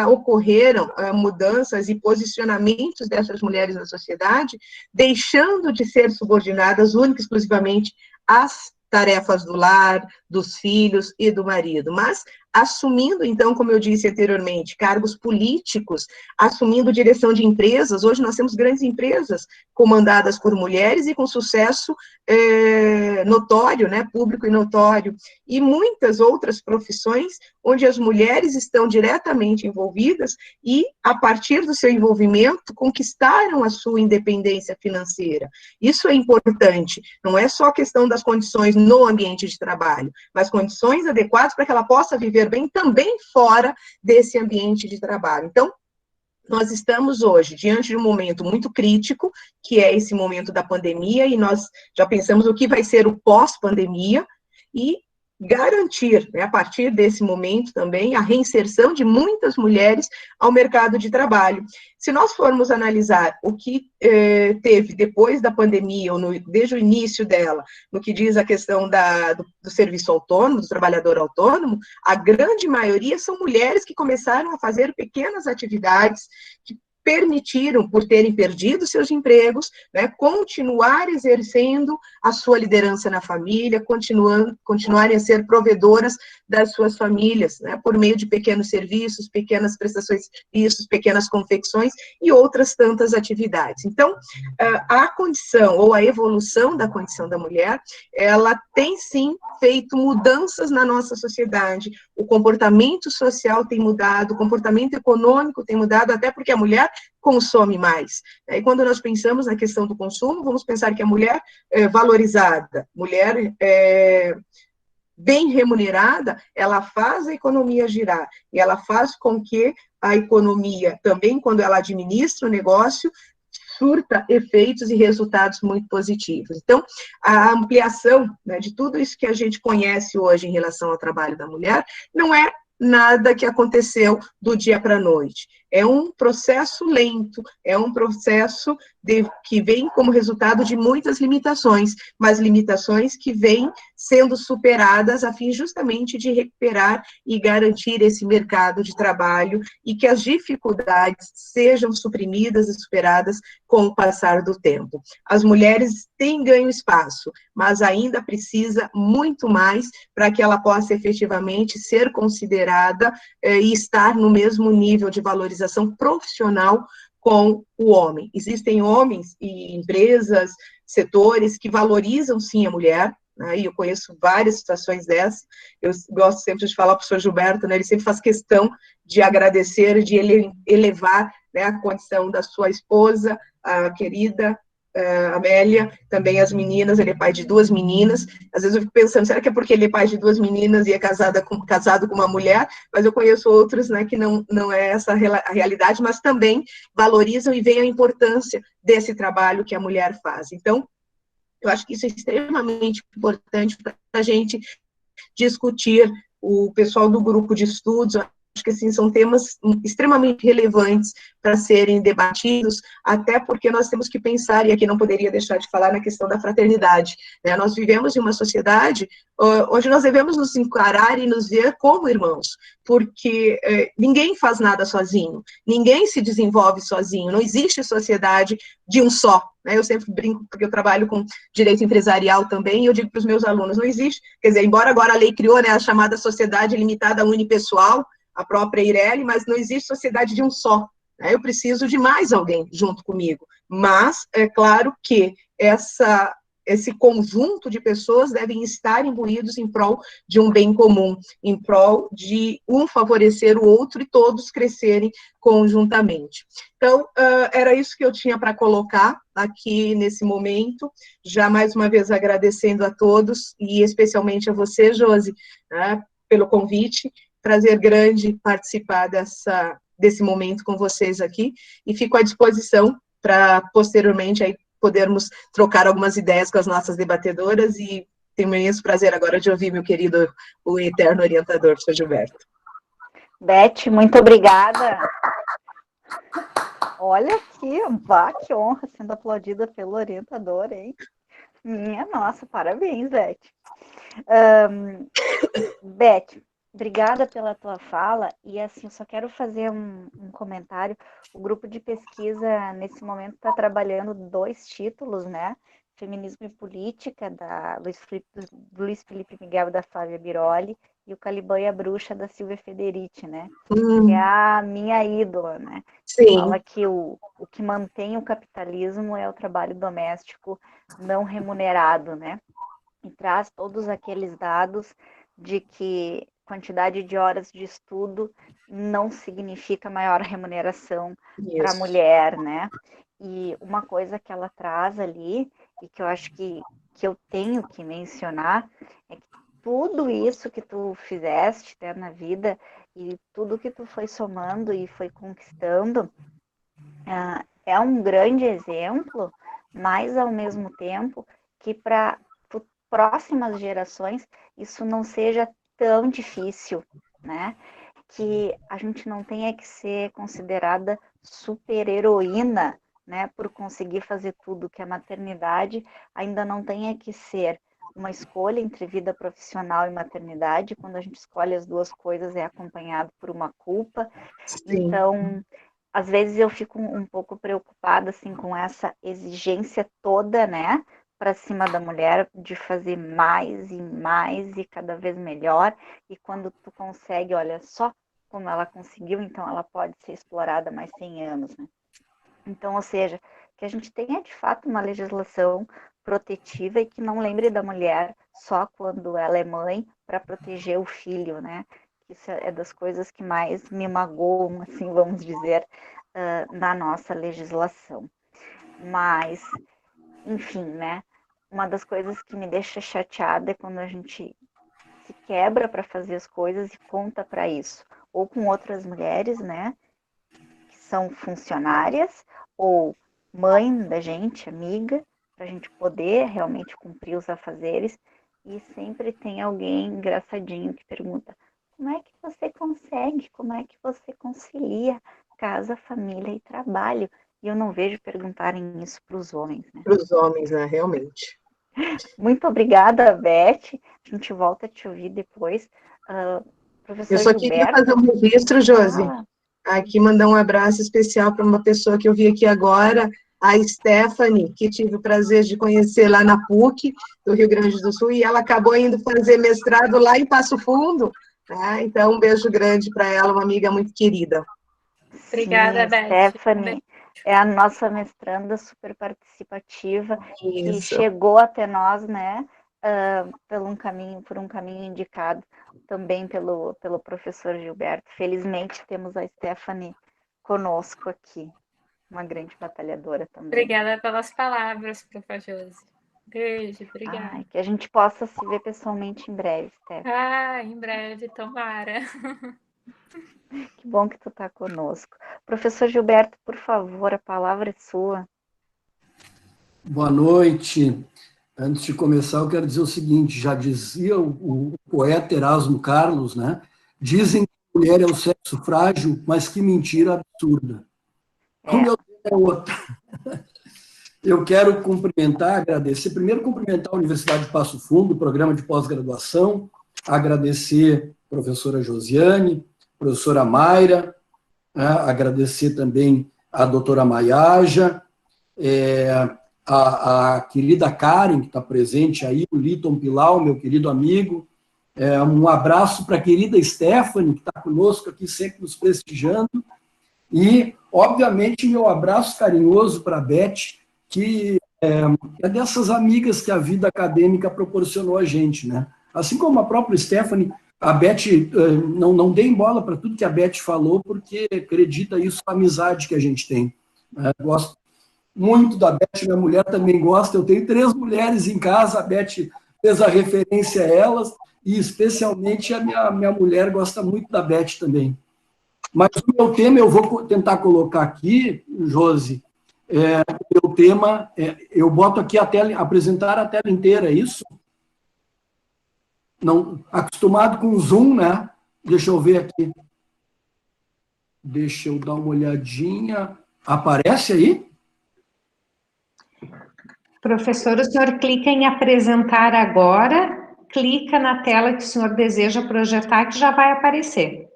ocorreram mudanças e posicionamentos dessas mulheres na sociedade, deixando de ser subordinadas única e exclusivamente às tarefas do lar, dos filhos e do marido, mas assumindo, então, como eu disse anteriormente, cargos políticos, assumindo direção de empresas. Hoje nós temos grandes empresas comandadas por mulheres e com sucesso notório, né, público e notório, e muitas outras profissões onde as mulheres estão diretamente envolvidas e, a partir do seu envolvimento, conquistaram a sua independência financeira. Isso é importante, não é só a questão das condições no ambiente de trabalho, mas condições adequadas para que ela possa viver bem também fora desse ambiente de trabalho. Então, nós estamos hoje diante de um momento muito crítico, que é esse momento da pandemia, e nós já pensamos o que vai ser o pós-pandemia, e garantir, né, a partir desse momento também, a reinserção de muitas mulheres ao mercado de trabalho. Se nós formos analisar o que teve depois da pandemia, ou desde o início dela, no que diz a questão do serviço autônomo, do trabalhador autônomo, a grande maioria são mulheres que começaram a fazer pequenas atividades que permitiram, por terem perdido seus empregos, né, continuar exercendo a sua liderança na família, continuarem a ser provedoras das suas famílias, né, por meio de pequenos serviços, pequenas prestações de serviços, pequenas confecções e outras tantas atividades. Então, a condição ou a evolução da condição da mulher, ela tem sim feito mudanças na nossa sociedade, o comportamento social tem mudado, o comportamento econômico tem mudado, até porque a mulher consome mais. E quando nós pensamos na questão do consumo, vamos pensar que a mulher valorizada, mulher bem remunerada, ela faz a economia girar, e ela faz com que a economia, também quando ela administra o negócio, surta efeitos e resultados muito positivos. Então, a ampliação, né, de tudo isso que a gente conhece hoje em relação ao trabalho da mulher, não é nada que aconteceu do dia para a noite. É um processo lento, é um processo que vem como resultado de muitas limitações, mas limitações que vêm sendo superadas a fim justamente de recuperar e garantir esse mercado de trabalho e que as dificuldades sejam suprimidas e superadas com o passar do tempo. As mulheres têm ganho espaço, mas ainda precisa muito mais para que ela possa efetivamente ser considerada e estar no mesmo nível de valorização profissional com o homem. Existem homens e empresas, setores que valorizam sim a mulher, né, e eu conheço várias situações dessas. Eu gosto sempre de falar para o senhor Gilberto, né, ele sempre faz questão de agradecer, de elevar, né, a condição da sua esposa, a querida Amélia, também as meninas, ele é pai de 2 meninas. Às vezes eu fico pensando, será que é porque ele é pai de 2 meninas e é casado com uma mulher? Mas eu conheço outros, né, que não é essa a realidade, mas também valorizam e veem a importância desse trabalho que a mulher faz. Então, eu acho que isso é extremamente importante para a gente discutir. O pessoal do grupo de estudos, acho que assim, são temas extremamente relevantes para serem debatidos, até porque nós temos que pensar, e aqui não poderia deixar de falar na questão da fraternidade, né? Nós vivemos em uma sociedade onde nós devemos nos encarar e nos ver como irmãos, porque ninguém faz nada sozinho, ninguém se desenvolve sozinho, não existe sociedade de um só, né? Eu sempre brinco, porque eu trabalho com direito empresarial também, e eu digo para os meus alunos, não existe, quer dizer, embora agora a lei criou, né, a chamada sociedade limitada unipessoal, a própria Eireli, mas não existe sociedade de um só, né? Eu preciso de mais alguém junto comigo, mas é claro que esse conjunto de pessoas devem estar imbuídos em prol de um bem comum, em prol de um favorecer o outro e todos crescerem conjuntamente. Então, era isso que eu tinha para colocar aqui nesse momento, já mais uma vez agradecendo a todos, e especialmente a você, Josi, né, pelo convite. Prazer grande participar desse momento com vocês aqui, e fico à disposição para, posteriormente, aí, podermos trocar algumas ideias com as nossas debatedoras, e tenho imenso prazer agora de ouvir meu querido, o eterno orientador, professor Gilberto. Beth, muito obrigada. Olha aqui, que honra sendo aplaudida pelo orientador, hein? Minha nossa, parabéns, Beth. Beth, obrigada pela tua fala, e assim, só quero fazer um comentário. O grupo de pesquisa, nesse momento, está trabalhando 2 títulos, né? Feminismo e Política, do Luiz Felipe Miguel e da Flávia Biroli, e o Caliban e a Bruxa, da Silvia Federici, né? Que é Hum, a minha ídola, né? sim, Fala que o que mantém o capitalismo é o trabalho doméstico não remunerado, né? E traz todos aqueles dados de que quantidade de horas de estudo não significa maior remuneração para a isso. mulher, né? E uma coisa que ela traz ali, e que eu acho que eu tenho que mencionar, é que tudo isso que tu fizeste, né, na vida, e tudo que tu foi somando e foi conquistando, é um grande exemplo, mas ao mesmo tempo que para próximas gerações isso não seja tão difícil, né? Que a gente não tenha que ser considerada super heroína, né, por conseguir fazer tudo, que a maternidade ainda não tenha que ser uma escolha entre vida profissional e maternidade, quando a gente escolhe as duas coisas é acompanhado por uma culpa. Sim, Então, às vezes eu fico um pouco preocupada assim com essa exigência toda, né, para cima da mulher de fazer mais e cada vez melhor. E quando tu consegue, olha só como ela conseguiu, então ela pode ser explorada mais 100 anos, né? Então, ou seja, que a gente tenha de fato uma legislação protetiva e que não lembre da mulher só quando ela é mãe para proteger o filho, né? Isso é das coisas que mais me magoam, assim, vamos dizer, na nossa legislação. Mas, enfim, né? Uma das coisas que me deixa chateada é quando a gente se quebra para fazer as coisas e conta para isso, ou com outras mulheres, né? Que são funcionárias ou mãe da gente, amiga, para a gente poder realmente cumprir os afazeres. E sempre tem alguém engraçadinho que pergunta: como é que você consegue? Como é que você concilia casa, família e trabalho? E eu não vejo perguntarem isso para os homens, né? para os homens, né, realmente. Muito obrigada, Beth. A gente volta a te ouvir depois. Eu Professor só queria fazer Gilberto, um registro, Josi, fala. aqui mandar um abraço especial para uma pessoa que eu vi aqui agora, a Stephanie, que tive o prazer de conhecer lá na PUC, do Rio Grande do Sul, e ela acabou indo fazer mestrado lá em Passo Fundo, né? Então, um beijo grande para ela, uma amiga muito querida. Sim, Obrigada, a Beth. Stephanie é a nossa mestranda super participativa que Isso. chegou até nós, né, por um caminho indicado também pelo professor Gilberto. Felizmente temos a Stephanie conosco aqui, uma grande batalhadora também. Obrigada pelas palavras, professor Josi. Beijo, obrigada. Ai, que a gente possa se ver pessoalmente em breve, Steph. Ah, em breve, tomara. Que bom que tu está conosco. Professor Gilberto, por favor, a palavra é sua. Boa noite. Antes de começar, eu quero dizer o seguinte: já dizia o poeta Erasmo Carlos, né? Dizem que a mulher é o sexo frágil, mas que mentira absurda. O É, meu tema é outro. Eu quero cumprimentar, agradecer, primeiro cumprimentar a Universidade de Passo Fundo, o programa de pós-graduação, agradecer a professora Josiane, a professora Mayra, né? Agradecer também a doutora Maiaja, a querida Karen, que está presente aí, o Liton Pilau, meu querido amigo, um abraço para a querida Stephanie, que está conosco aqui, sempre nos prestigiando, e, obviamente, meu abraço carinhoso para a Beth, que é dessas amigas que a vida acadêmica proporcionou a gente, né? Assim como a própria Stephanie, a Beth, não deem bola para tudo que a Beth falou, porque acredita isso na amizade que a gente tem. Gosto muito da Beth, minha mulher também gosta. Eu tenho 3 mulheres em casa, a Beth fez a referência a elas, e especialmente a minha mulher gosta muito da Beth também. Mas o meu tema, eu vou tentar colocar aqui, Josi, o meu tema, eu boto aqui a tela, apresentar a tela inteira, é isso? Não, acostumado com o Zoom, né? Deixa eu ver aqui. Deixa eu dar uma olhadinha. Aparece aí? Professor, o senhor clica em apresentar agora, clica na tela que o senhor deseja projetar, que já vai aparecer.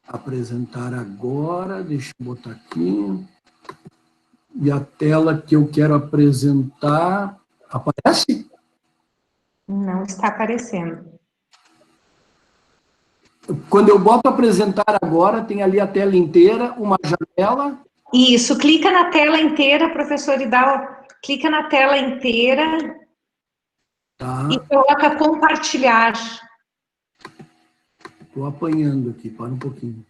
Apresentar agora, deixa eu botar aqui. E a tela que eu quero apresentar, aparece? Não está aparecendo. Quando eu boto apresentar agora, tem ali a tela inteira, uma janela. Isso, clica na tela inteira, professor Idal, clica na tela inteira Tá. e coloca compartilhar. Estou apanhando aqui, para um pouquinho.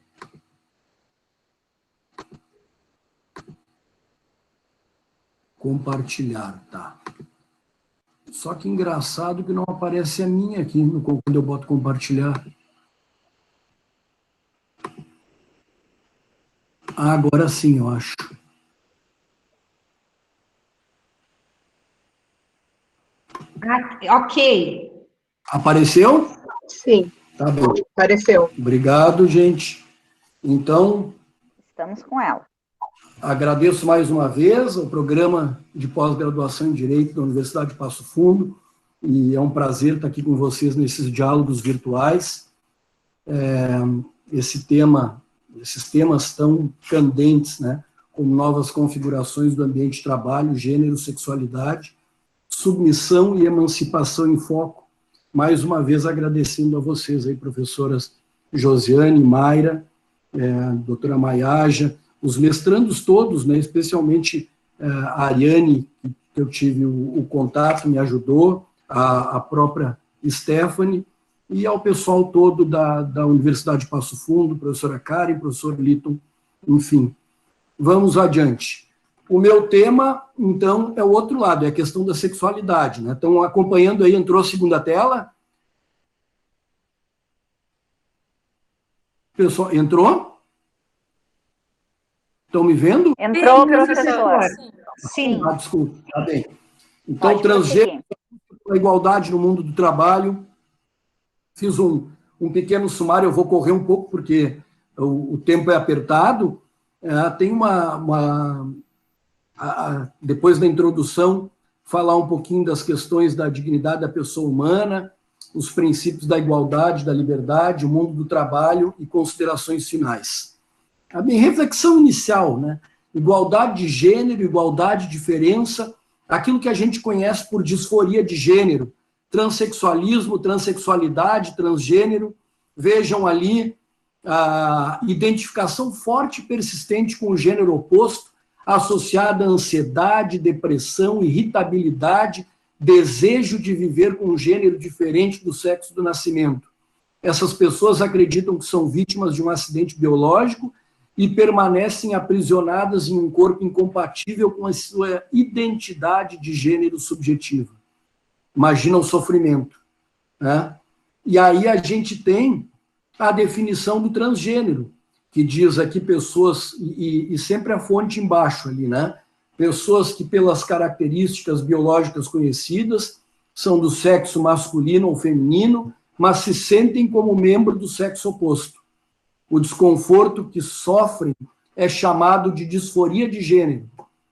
Compartilhar, tá. Só que engraçado que não aparece a minha aqui quando eu boto compartilhar. Ah, agora sim, eu acho. Ah, ok. Apareceu? Sim, Tá bom. apareceu. Obrigado, gente. Então, Estamos com ela. agradeço mais uma vez ao programa de pós-graduação em Direito da Universidade de Passo Fundo, e é um prazer estar aqui com vocês nesses diálogos virtuais. Esses temas tão candentes, né, como novas configurações do ambiente de trabalho, gênero, sexualidade, submissão e emancipação em foco. Mais uma vez agradecendo a vocês aí, professoras Josiane, Mayra, doutora Maiaja, os mestrandos todos, né, especialmente a Ariane, que eu tive o contato, me ajudou, a própria Stephanie, e ao pessoal todo da Universidade de Passo Fundo, professora Karen, professor Liton, enfim. Vamos adiante. O meu tema, então, é o outro lado, é a questão da sexualidade, né? Estão acompanhando aí, entrou a segunda tela? Pessoal, entrou? Estão me vendo? Entrou, Sim, professor. Sim. Ah, desculpa, tá bem. Então, Pode transgênero, prosseguir. a igualdade no mundo do trabalho. Fiz um pequeno sumário, eu vou correr um pouco, porque o tempo é apertado. Tem depois da introdução, falar um pouquinho das questões da dignidade da pessoa humana, os princípios da igualdade, da liberdade, o mundo do trabalho e considerações finais. A minha reflexão inicial, né? Igualdade de gênero, igualdade de diferença, aquilo que a gente conhece por disforia de gênero, transexualismo, transexualidade, transgênero, vejam ali a identificação forte e persistente com o gênero oposto, associada à ansiedade, depressão, irritabilidade, desejo de viver com um gênero diferente do sexo do nascimento. Essas pessoas acreditam que são vítimas de um acidente biológico e permanecem aprisionadas em um corpo incompatível com a sua identidade de gênero subjetiva. Imagina o sofrimento, né? E aí a gente tem a definição do transgênero, que diz aqui pessoas, e sempre a fonte embaixo ali, né? Pessoas que, pelas características biológicas conhecidas, são do sexo masculino ou feminino, mas se sentem como membro do sexo oposto. O desconforto que sofrem é chamado de disforia de gênero.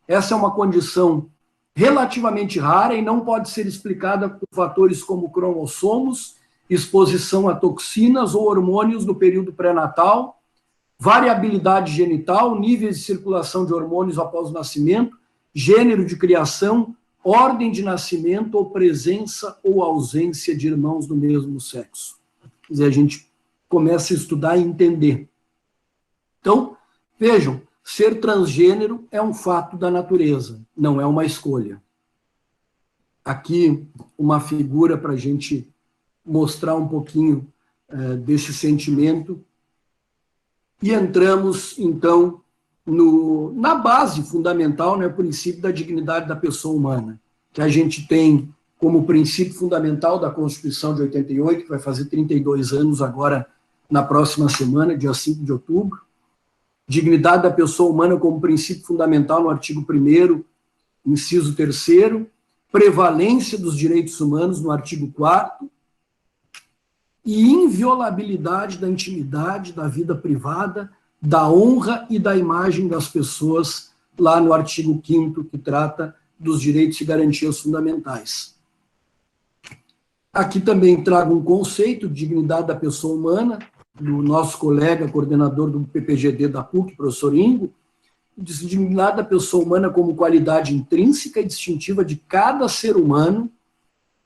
Essa é uma condição relativamente rara e não pode ser explicada por fatores como cromossomos, exposição a toxinas ou hormônios no período pré-natal, variabilidade genital, níveis de circulação de hormônios após o nascimento, gênero de criação, ordem de nascimento ou presença ou ausência de irmãos do mesmo sexo. Quer dizer, a gente começa a estudar e entender. Então, vejam, ser transgênero é um fato da natureza, não é uma escolha. Aqui, uma figura para a gente mostrar um pouquinho desse sentimento. E entramos, então, na base fundamental, né, o princípio da dignidade da pessoa humana, que a gente tem como princípio fundamental da Constituição de 88, que vai fazer 32 anos agora, na próxima semana, dia 5 de outubro. Dignidade da pessoa humana como princípio fundamental no artigo 1º, inciso 3º, prevalência dos direitos humanos no artigo 4º, e inviolabilidade da intimidade, da vida privada, da honra e da imagem das pessoas, lá no artigo 5º, que trata dos direitos e garantias fundamentais. Aqui também trago um conceito de dignidade da pessoa humana, do nosso colega, coordenador do PPGD da PUC, professor Ingo, diz dignidade da pessoa humana como qualidade intrínseca e distintiva de cada ser humano,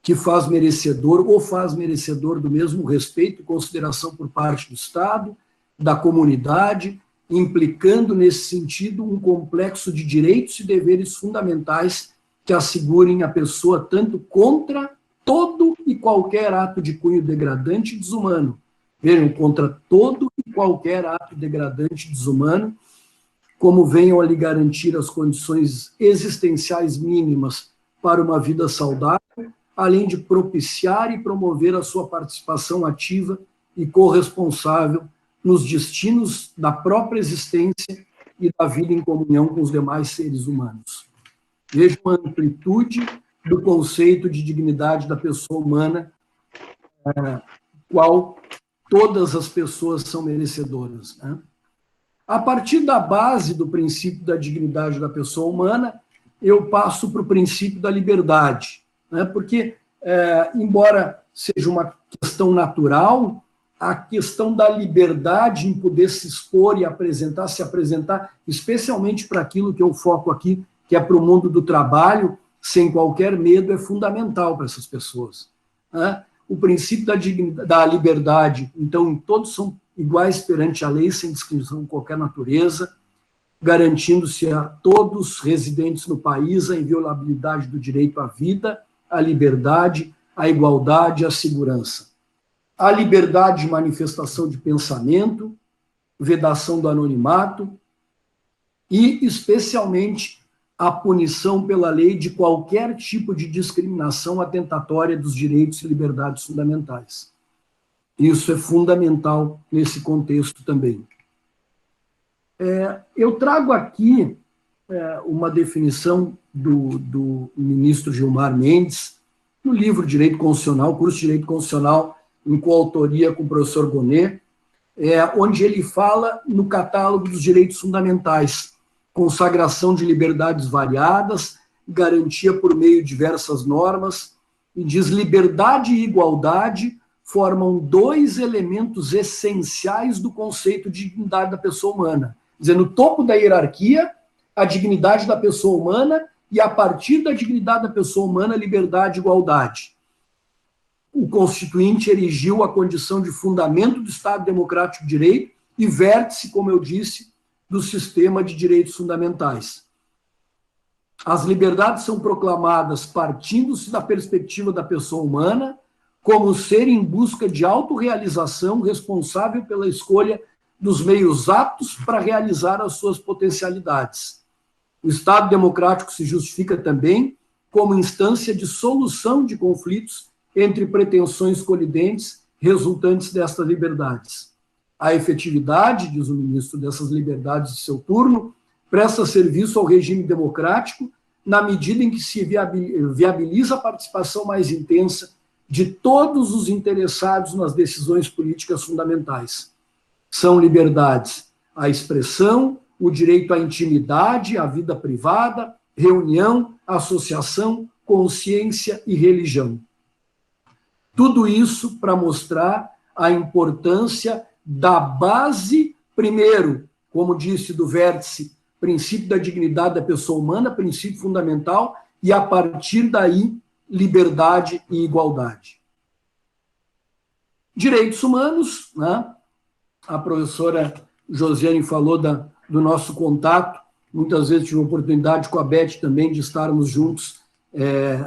que faz merecedor ou faz merecedor do mesmo respeito e consideração por parte do Estado, da comunidade, implicando nesse sentido um complexo de direitos e deveres fundamentais que assegurem a pessoa tanto contra todo e qualquer ato de cunho degradante e desumano. Vejam, contra todo e qualquer ato degradante e desumano, como venham a lhe garantir as condições existenciais mínimas para uma vida saudável, além de propiciar e promover a sua participação ativa e corresponsável nos destinos da própria existência e da vida em comunhão com os demais seres humanos. Vejam a amplitude do conceito de dignidade da pessoa humana, qual todas as pessoas são merecedoras, né? A partir da base do princípio da dignidade da pessoa humana, eu passo para o princípio da liberdade, né? Porque, embora seja uma questão natural, a questão da liberdade em poder se expor e se apresentar, especialmente para aquilo que eu foco aqui, que é para o mundo do trabalho, sem qualquer medo, é fundamental para essas pessoas, né? O princípio da liberdade, então, todos são iguais perante a lei, sem distinção de qualquer natureza, garantindo-se a todos residentes no país a inviolabilidade do direito à vida, à liberdade, à igualdade e à segurança. A liberdade de manifestação de pensamento, vedação do anonimato e, especialmente, a punição pela lei de qualquer tipo de discriminação atentatória dos direitos e liberdades fundamentais. Isso é fundamental nesse contexto também. Eu trago aqui uma definição do ministro Gilmar Mendes, no livro Direito Constitucional, curso de Direito Constitucional, em coautoria com o professor Gonnet, onde ele fala no catálogo dos direitos fundamentais, consagração de liberdades variadas, garantia por meio de diversas normas, e diz liberdade e igualdade formam dois elementos essenciais do conceito de dignidade da pessoa humana. Quer dizer, no topo da hierarquia, a dignidade da pessoa humana e, a partir da dignidade da pessoa humana, liberdade e igualdade. O Constituinte erigiu a condição de fundamento do Estado Democrático de Direito e vértice, como eu disse, do sistema de direitos fundamentais. As liberdades são proclamadas partindo-se da perspectiva da pessoa humana como ser em busca de autorrealização responsável pela escolha dos meios aptos para realizar as suas potencialidades. O Estado democrático se justifica também como instância de solução de conflitos entre pretensões colidentes resultantes destas liberdades. A efetividade, diz o ministro, dessas liberdades de seu turno, presta serviço ao regime democrático na medida em que se viabiliza a participação mais intensa de todos os interessados nas decisões políticas fundamentais. São liberdades a expressão, o direito à intimidade, à vida privada, reunião, associação, consciência e religião. Tudo isso para mostrar a importância da base, primeiro, como disse do vértice, princípio da dignidade da pessoa humana, princípio fundamental, e a partir daí, liberdade e igualdade. Direitos humanos, né? A professora Josiane falou do nosso contato, muitas vezes tive a oportunidade com a Beth também de estarmos juntos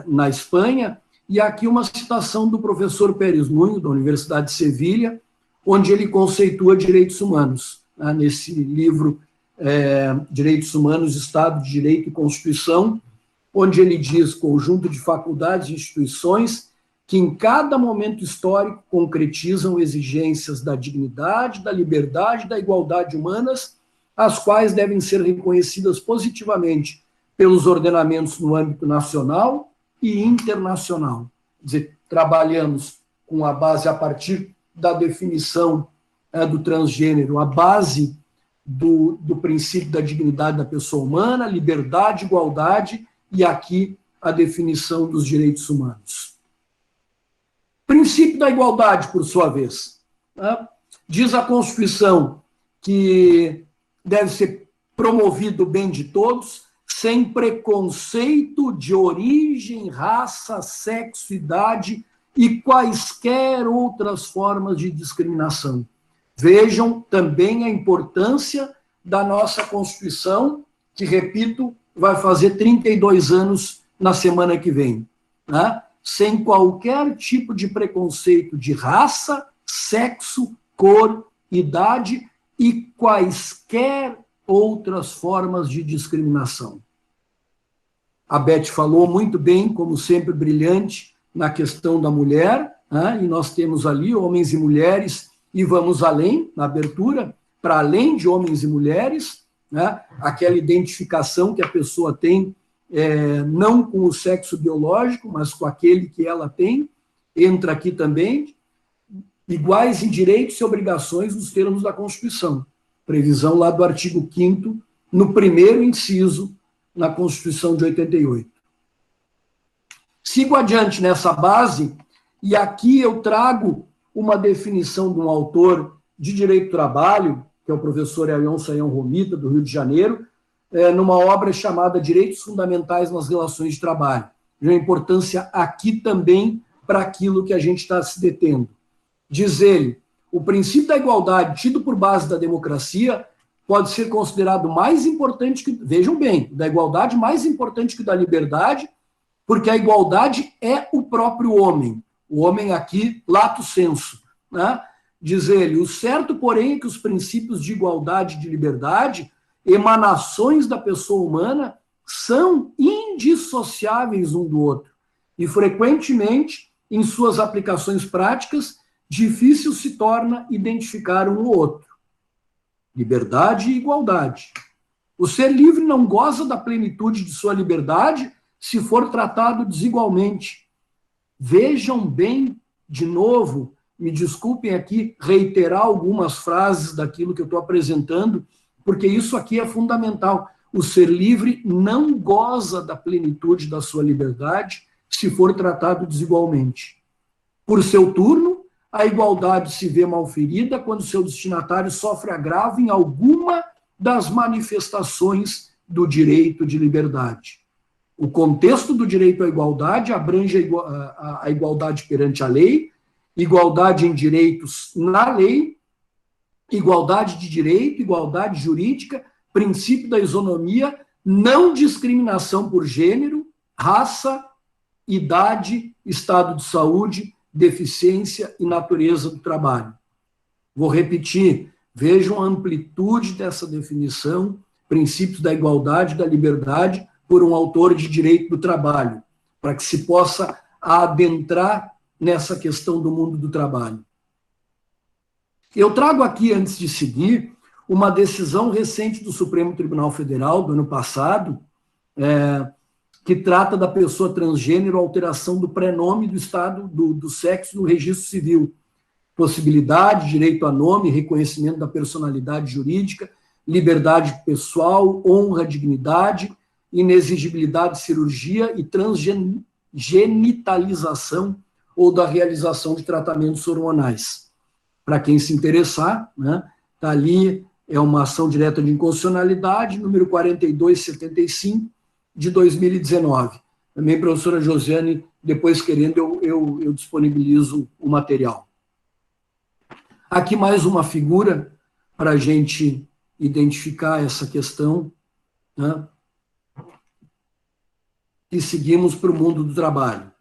na Espanha, e aqui uma citação do professor Pérez Nuño, da Universidade de Sevilha, onde ele conceitua direitos humanos, né, nesse livro Direitos Humanos, Estado de Direito e Constituição, onde ele diz conjunto de faculdades e instituições que em cada momento histórico concretizam exigências da dignidade, da liberdade, da igualdade humanas, as quais devem ser reconhecidas positivamente pelos ordenamentos no âmbito nacional e internacional. Quer dizer, trabalhamos com a base a partir da definição do transgênero, a base do princípio da dignidade da pessoa humana, liberdade, igualdade, e aqui a definição dos direitos humanos. Princípio da igualdade, por sua vez, né? Diz a Constituição que deve ser promovido o bem de todos, sem preconceito de origem, raça, sexo, idade e quaisquer outras formas de discriminação. Vejam também a importância da nossa Constituição, que, repito, vai fazer 32 anos na semana que vem, né? Sem qualquer tipo de preconceito de raça, sexo, cor, idade e quaisquer outras formas de discriminação. A Beth falou muito bem, como sempre, brilhante, na questão da mulher, né? E nós temos ali homens e mulheres, e vamos além, na abertura, para além de homens e mulheres, né? Aquela identificação que a pessoa tem, não com o sexo biológico, mas com aquele que ela tem, entra aqui também, iguais em direitos e obrigações nos termos da Constituição. Previsão lá do artigo 5º, no primeiro inciso, na Constituição de 88. Sigo adiante nessa base, e aqui eu trago uma definição de um autor de direito do trabalho, que é o professor Elion Sayão Romita, do Rio de Janeiro, numa obra chamada Direitos Fundamentais nas Relações de Trabalho. E a importância aqui também para aquilo que a gente está se detendo. Diz ele, o princípio da igualdade, tido por base da democracia, pode ser considerado mais importante que, vejam bem, da igualdade mais importante que da liberdade, porque a igualdade é o próprio homem. O homem aqui, lato sensu, né? Diz ele, o certo, porém, é que os princípios de igualdade e de liberdade, emanações da pessoa humana, são indissociáveis um do outro. E, frequentemente, em suas aplicações práticas, difícil se torna identificar um ou outro. Liberdade e igualdade. O ser livre não goza da plenitude de sua liberdade se for tratado desigualmente. Vejam bem, de novo, me desculpem aqui reiterar algumas frases daquilo que eu estou apresentando, porque isso aqui é fundamental. O ser livre não goza da plenitude da sua liberdade se for tratado desigualmente. Por seu turno, a igualdade se vê malferida quando seu destinatário sofre agravo em alguma das manifestações do direito de liberdade. O contexto do direito à igualdade abrange a igualdade perante a lei, igualdade em direitos na lei, igualdade de direito, igualdade jurídica, princípio da isonomia, não discriminação por gênero, raça, idade, estado de saúde, deficiência e natureza do trabalho. Vou repetir, vejam a amplitude dessa definição, princípios da igualdade e da liberdade, por um autor de direito do trabalho, para que se possa adentrar nessa questão do mundo do trabalho. Eu trago aqui, antes de seguir, uma decisão recente do Supremo Tribunal Federal, do ano passado, que trata da pessoa transgênero, alteração do prenome do estado, do sexo no registro civil. Possibilidade, direito a nome, reconhecimento da personalidade jurídica, liberdade pessoal, honra, dignidade, inexigibilidade de cirurgia e transgenitalização ou da realização de tratamentos hormonais. Para quem se interessar, né, tá ali, é uma ação direta de inconstitucionalidade, número 4275, de 2019. Também, professora Josiane, depois querendo, eu disponibilizo o material. Aqui mais uma figura para a gente identificar essa questão, né? E seguimos para o mundo do trabalho.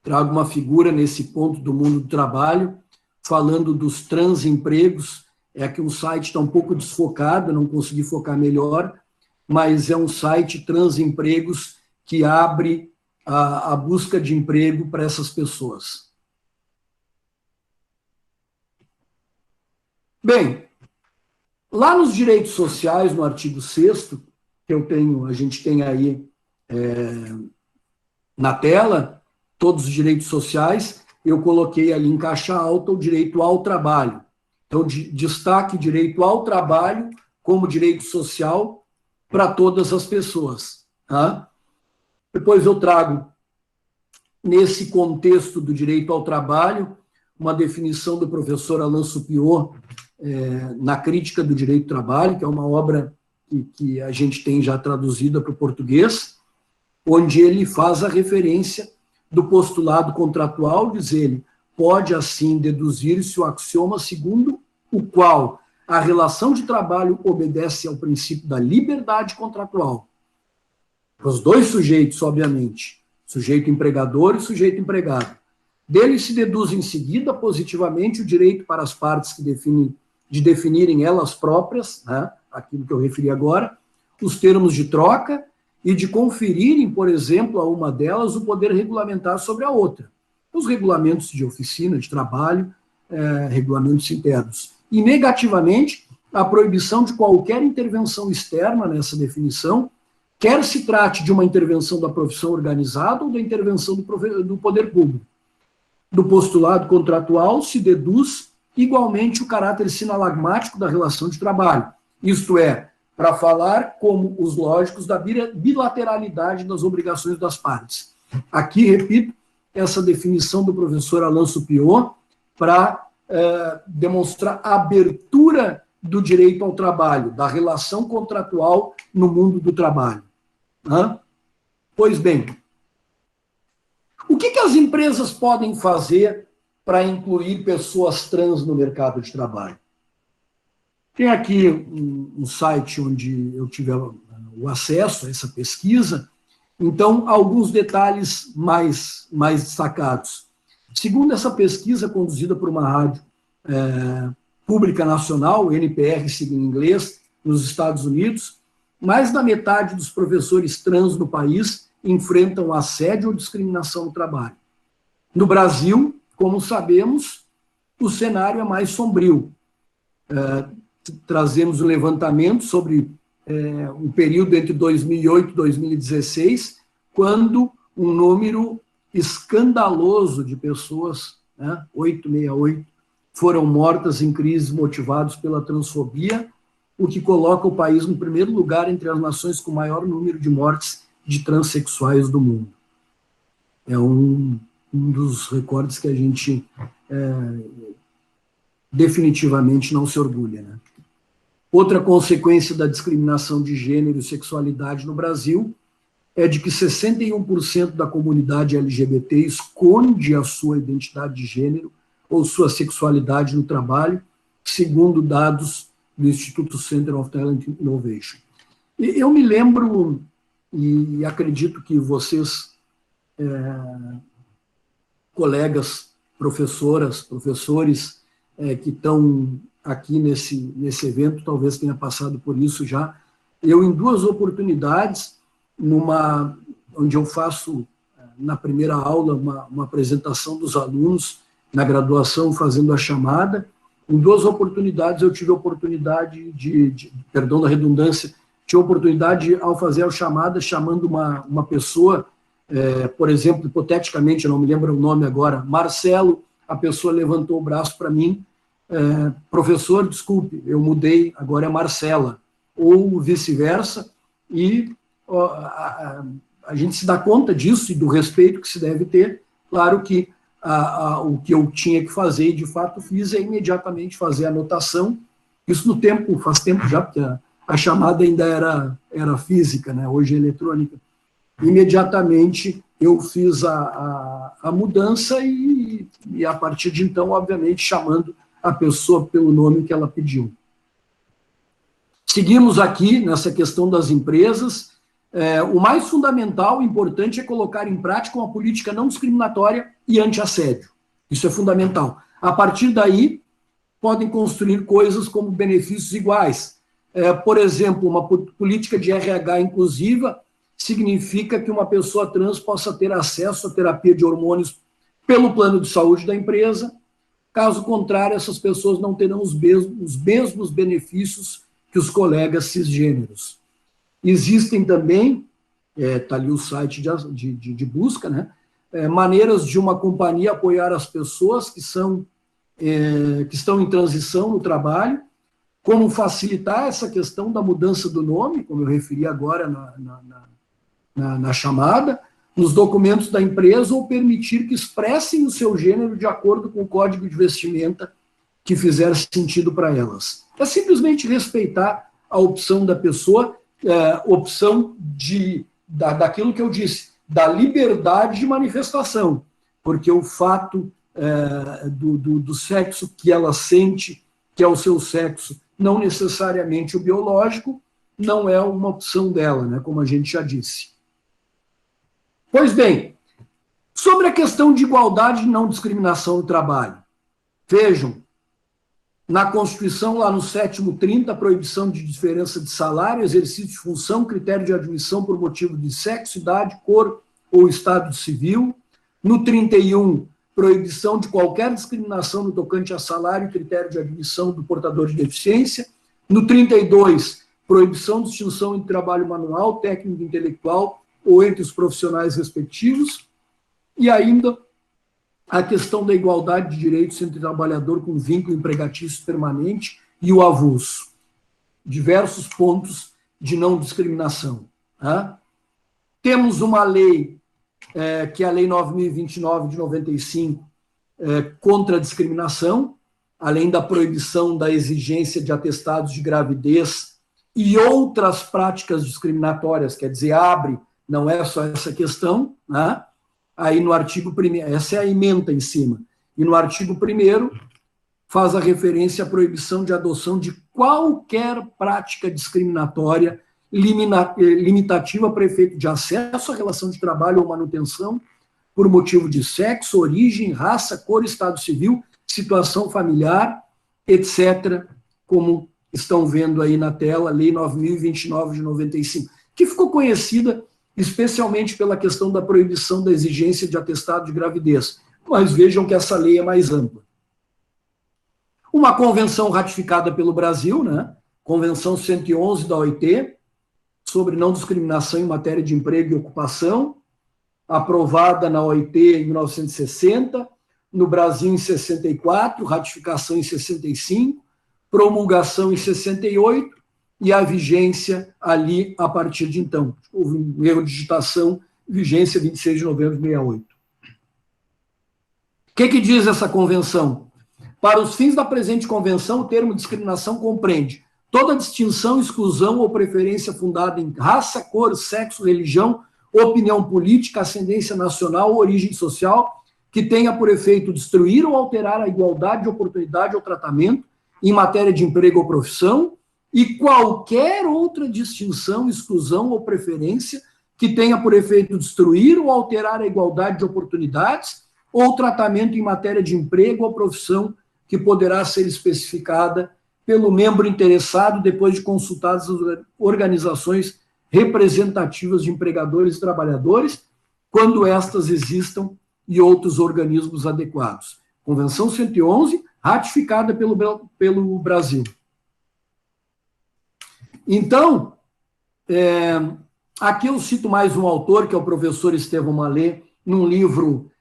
Trago uma figura nesse ponto do mundo do trabalho, falando dos transempregos. É que o site está um pouco desfocado, não consegui focar melhor, mas é um site transempregos que abre a busca de emprego para essas pessoas. Bem, lá nos direitos sociais, no artigo 6º, que a gente tem aí na tela, todos os direitos sociais, eu coloquei ali em caixa alta o direito ao trabalho. Então, destaque direito ao trabalho como direito social para todas as pessoas. Tá? Depois eu trago, nesse contexto do direito ao trabalho, uma definição do professor Alain Supiot, na Crítica do Direito do Trabalho, que é uma obra que a gente tem já traduzida para o português, onde ele faz a referência do postulado contratual, diz ele, pode assim deduzir-se o axioma segundo o qual a relação de trabalho obedece ao princípio da liberdade contratual. Os dois sujeitos, obviamente, sujeito empregador e sujeito empregado. Dele se deduz em seguida positivamente o direito para as partes de definirem elas próprias, né, aquilo que eu referi agora, os termos de troca e de conferirem, por exemplo, a uma delas o poder regulamentar sobre a outra. Os regulamentos de oficina, de trabalho, regulamentos internos. E, negativamente, a proibição de qualquer intervenção externa nessa definição, quer se trate de uma intervenção da profissão organizada ou da intervenção do poder público. Do postulado contratual se deduz igualmente o caráter sinalagmático da relação de trabalho, isto é, para falar como os lógicos da bilateralidade das obrigações das partes. Aqui, repito, essa definição do professor Alain Supiot para demonstrar a abertura do direito ao trabalho, da relação contratual no mundo do trabalho. Pois bem, o que as empresas podem fazer para incluir pessoas trans no mercado de trabalho? Tem aqui um site onde eu tive o acesso a essa pesquisa, então, alguns detalhes mais destacados. Segundo essa pesquisa, conduzida por uma rádio pública nacional, NPR, sigla em inglês, nos Estados Unidos, mais da metade dos professores trans no país enfrentam assédio ou discriminação no trabalho. No Brasil, como sabemos, o cenário é mais sombrio. Trazemos um levantamento sobre um período entre 2008 e 2016, quando um número escandaloso de pessoas, 868, foram mortas em crises motivadas pela transfobia, o que coloca o país no primeiro lugar entre as nações com maior número de mortes de transexuais do mundo. É um dos recordes que a gente definitivamente não se orgulha, né? Outra consequência da discriminação de gênero e sexualidade no Brasil é de que 61% da comunidade LGBT esconde a sua identidade de gênero ou sua sexualidade no trabalho, segundo dados do Instituto Center of Talent Innovation. Eu me lembro, e acredito que vocês, colegas, professoras, professores, que estão aqui nesse evento, talvez tenha passado por isso já. Eu, em duas oportunidades, onde eu faço, na primeira aula, uma apresentação dos alunos, na graduação, fazendo a chamada, em duas oportunidades eu tive a oportunidade perdão da redundância, tive a oportunidade, ao fazer a chamada, chamando uma pessoa, por exemplo, hipoteticamente, eu não me lembro o nome agora, Marcelo, a pessoa levantou o braço para mim, professor, desculpe, eu mudei, agora é Marcela, ou vice-versa, e a gente se dá conta disso e do respeito que se deve ter. Claro que o que eu tinha que fazer, e de fato fiz, é imediatamente fazer a anotação, isso no tempo, faz tempo já, porque a chamada ainda era física, né? Hoje é eletrônica. Imediatamente eu fiz a mudança e a partir de então, obviamente, chamando a pessoa pelo nome que ela pediu. Seguimos aqui nessa questão das empresas. O mais fundamental e importante é colocar em prática uma política não discriminatória e anti-assédio. Isso é fundamental. A partir daí, podem construir coisas como benefícios iguais. Por exemplo, uma política de RH inclusiva significa que uma pessoa trans possa ter acesso à terapia de hormônios pelo plano de saúde da empresa. Caso contrário, essas pessoas não terão os mesmos benefícios que os colegas cisgêneros. Existem também, está ali o site de busca, né, maneiras de uma companhia apoiar as pessoas que estão em transição no trabalho, como facilitar essa questão da mudança do nome, como eu referi agora na chamada, nos documentos da empresa, ou permitir que expressem o seu gênero de acordo com o código de vestimenta que fizer sentido para elas. É simplesmente respeitar a opção da pessoa, opção daquilo que eu disse, da liberdade de manifestação, porque o fato do sexo que ela sente, que é o seu sexo, não necessariamente o biológico, não é uma opção dela, né, como a gente já disse. Pois bem, sobre a questão de igualdade e não discriminação no trabalho. Vejam, na Constituição, lá no 7º 30, a proibição de diferença de salário, exercício de função, critério de admissão por motivo de sexo, idade, cor ou estado civil. No 31, proibição de qualquer discriminação no tocante a salário e critério de admissão do portador de deficiência. No 32, proibição de distinção entre trabalho manual, técnico e intelectual ou entre os profissionais respectivos. E ainda a questão da igualdade de direitos entre trabalhador com vínculo empregatício permanente e o avulso. Diversos pontos de não discriminação. Tá? Temos uma lei, que é a Lei 9.029 de 95, contra a discriminação, além da proibição da exigência de atestados de gravidez e outras práticas discriminatórias, quer dizer, abre, não é só essa questão, né? Aí no artigo 1º, essa é a ementa em cima, e no artigo 1º faz a referência à proibição de adoção de qualquer prática discriminatória limitativa para efeito de acesso à relação de trabalho ou manutenção por motivo de sexo, origem, raça, cor, estado civil, situação familiar, etc., como estão vendo aí na tela, Lei 9.029 de 95, que ficou conhecida especialmente pela questão da proibição da exigência de atestado de gravidez. Mas vejam que essa lei é mais ampla. Uma convenção ratificada pelo Brasil, né? Convenção 111 da OIT, sobre não discriminação em matéria de emprego e ocupação, aprovada na OIT em 1960, no Brasil em 64, ratificação em 65, promulgação em 68, e a vigência ali a partir de então. Houve um erro de digitação, vigência 26 de novembro de 68. O que diz essa convenção? Para os fins da presente convenção, o termo discriminação compreende toda distinção, exclusão ou preferência fundada em raça, cor, sexo, religião, opinião política, ascendência nacional ou origem social, que tenha por efeito destruir ou alterar a igualdade de oportunidade ou tratamento em matéria de emprego ou profissão, e qualquer outra distinção, exclusão ou preferência que tenha por efeito destruir ou alterar a igualdade de oportunidades ou tratamento em matéria de emprego ou profissão que poderá ser especificada pelo membro interessado depois de consultadas as organizações representativas de empregadores e trabalhadores, quando estas existam, e outros organismos adequados. Convenção 111, ratificada pelo Brasil. Então, aqui eu cito mais um autor, que é o professor Estevão Malê, num livro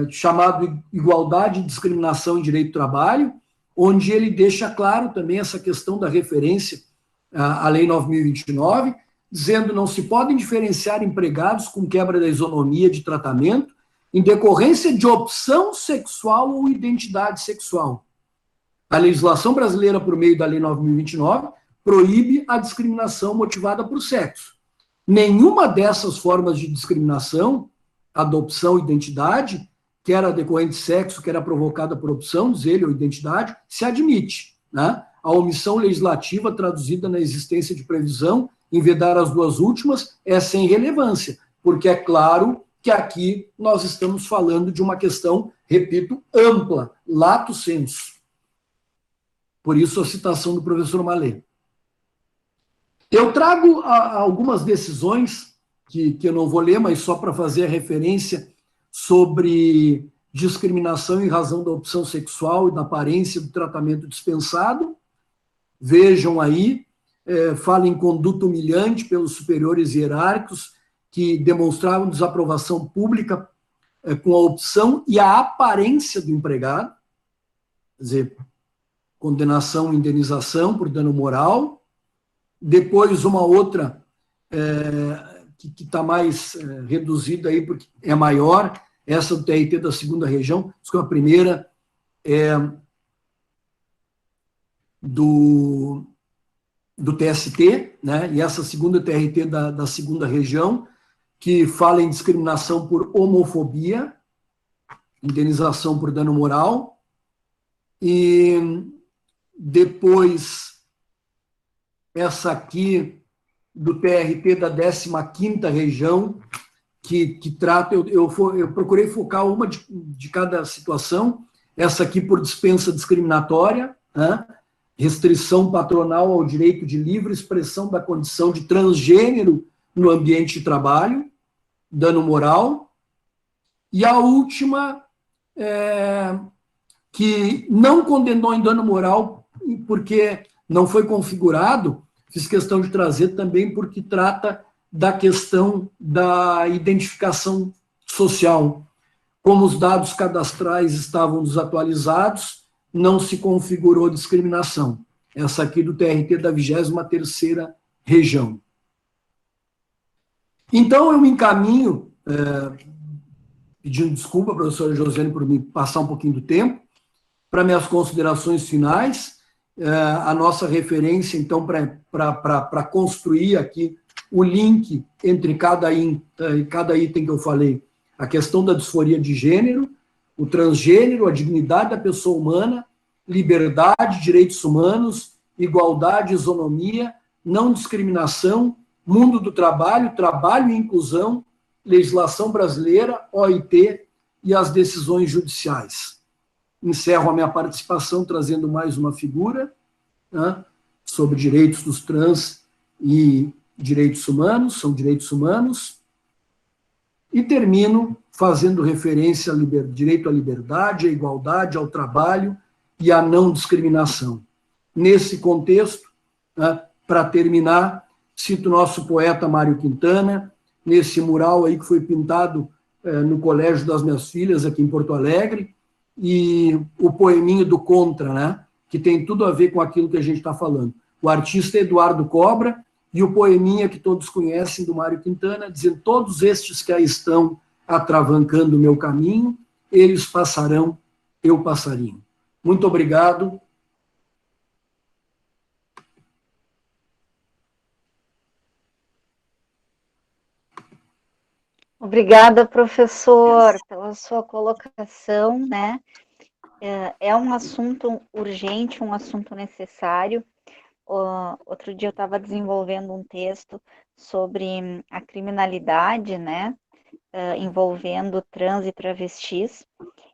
chamado Igualdade e Discriminação em Direito do Trabalho, onde ele deixa claro também essa questão da referência à Lei 9.029, dizendo não se podem diferenciar empregados com quebra da isonomia de tratamento em decorrência de opção sexual ou identidade sexual. A legislação brasileira, por meio da Lei 9.029, proíbe a discriminação motivada por sexo. Nenhuma dessas formas de discriminação, adopção, identidade, quer a decorrente de sexo, quer a provocada por opção, diz ele, ou identidade, se admite. Né? A omissão legislativa traduzida na existência de previsão em vedar as duas últimas é sem relevância, porque é claro que aqui nós estamos falando de uma questão, repito, ampla, lato sensu. Por isso a citação do professor Malê. Eu trago algumas decisões, que eu não vou ler, mas só para fazer a referência sobre discriminação em razão da opção sexual e da aparência do tratamento dispensado. Vejam aí, fala em conduta humilhante pelos superiores hierárquicos que demonstravam desaprovação pública com a opção e a aparência do empregado, quer dizer, condenação e indenização por dano moral. Depois, uma outra que está mais reduzida aí, porque é maior, essa do TRT da segunda região, a primeira é do TST, né, e essa segunda TRT da segunda região, que fala em discriminação por homofobia, indenização por dano moral, e depois essa aqui do TRT da 15ª região, que trata, eu procurei focar uma de cada situação, essa aqui por dispensa discriminatória, né, restrição patronal ao direito de livre expressão da condição de transgênero no ambiente de trabalho, dano moral, e a última, que não condenou em dano moral, porque não foi configurado, fiz questão de trazer também porque trata da questão da identificação social. Como os dados cadastrais estavam desatualizados, não se configurou discriminação. Essa aqui do TRT da 23ª região. Então, eu me encaminho, pedindo desculpa, professora Josiane, por me passar um pouquinho do tempo, para minhas considerações finais, a nossa referência, então, para construir aqui o link entre cada item que eu falei, a questão da disforia de gênero, o transgênero, a dignidade da pessoa humana, liberdade, direitos humanos, igualdade, isonomia, não discriminação, mundo do trabalho, trabalho e inclusão, legislação brasileira, OIT e as decisões judiciais. Encerro a minha participação trazendo mais uma figura, né, sobre direitos dos trans e direitos humanos, são direitos humanos, e termino fazendo referência ao direito à liberdade, à igualdade, ao trabalho e à não discriminação. Nesse contexto, né, para terminar, cito o nosso poeta Mário Quintana, nesse mural aí que foi pintado no colégio das minhas filhas, aqui em Porto Alegre, e o poeminho do Contra, né, que tem tudo a ver com aquilo que a gente está falando. O artista Eduardo Cobra e o poeminha que todos conhecem do Mário Quintana, dizendo: todos estes que aí estão atravancando o meu caminho, eles passarão, eu passarinho. Muito obrigado. Obrigada, professor, pela sua colocação, né? É um assunto urgente, um assunto necessário. Outro dia eu estava desenvolvendo um texto sobre a criminalidade, né, envolvendo trans e travestis,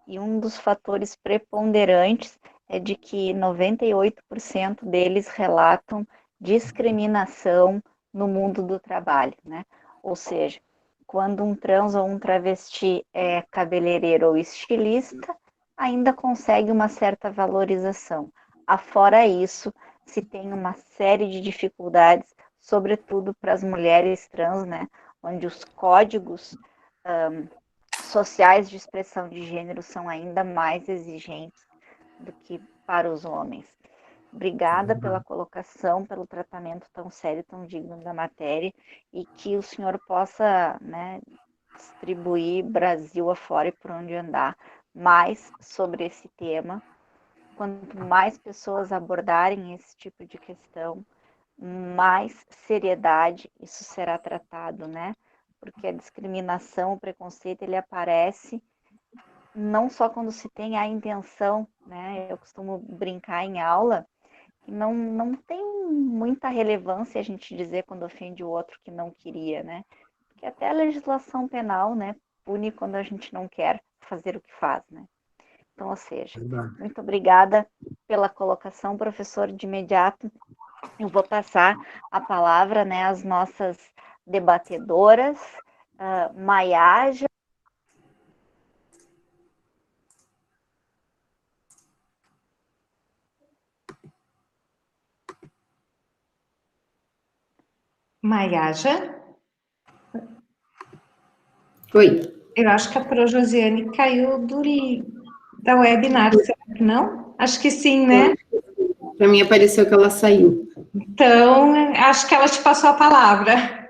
e um dos fatores preponderantes é de que 98% deles relatam discriminação no mundo do trabalho, né? Ou seja, quando um trans ou um travesti é cabeleireiro ou estilista, ainda consegue uma certa valorização. Afora isso, se tem uma série de dificuldades, sobretudo para as mulheres trans, né, onde os códigos sociais de expressão de gênero são ainda mais exigentes do que para os homens. Obrigada pela colocação, pelo tratamento tão sério, tão digno da matéria, e que o senhor possa, né, distribuir Brasil afora e por onde andar mais sobre esse tema. Quanto mais pessoas abordarem esse tipo de questão, mais seriedade isso será tratado, né? Porque a discriminação, o preconceito, ele aparece não só quando se tem a intenção, né? Eu costumo brincar em aula que não tem muita relevância a gente dizer quando ofende o outro que não queria, né? Porque até a legislação penal, né, pune quando a gente não quer fazer o que faz, né? Então, ou seja, muito obrigada pela colocação, professor. De imediato, eu vou passar a palavra, né, às nossas debatedoras, Maiaja. Maiaja? Oi. Eu acho que a Pro Josiane caiu da webinar, será que não? Acho que sim, né? Para mim apareceu que ela saiu. Então, acho que ela te passou a palavra.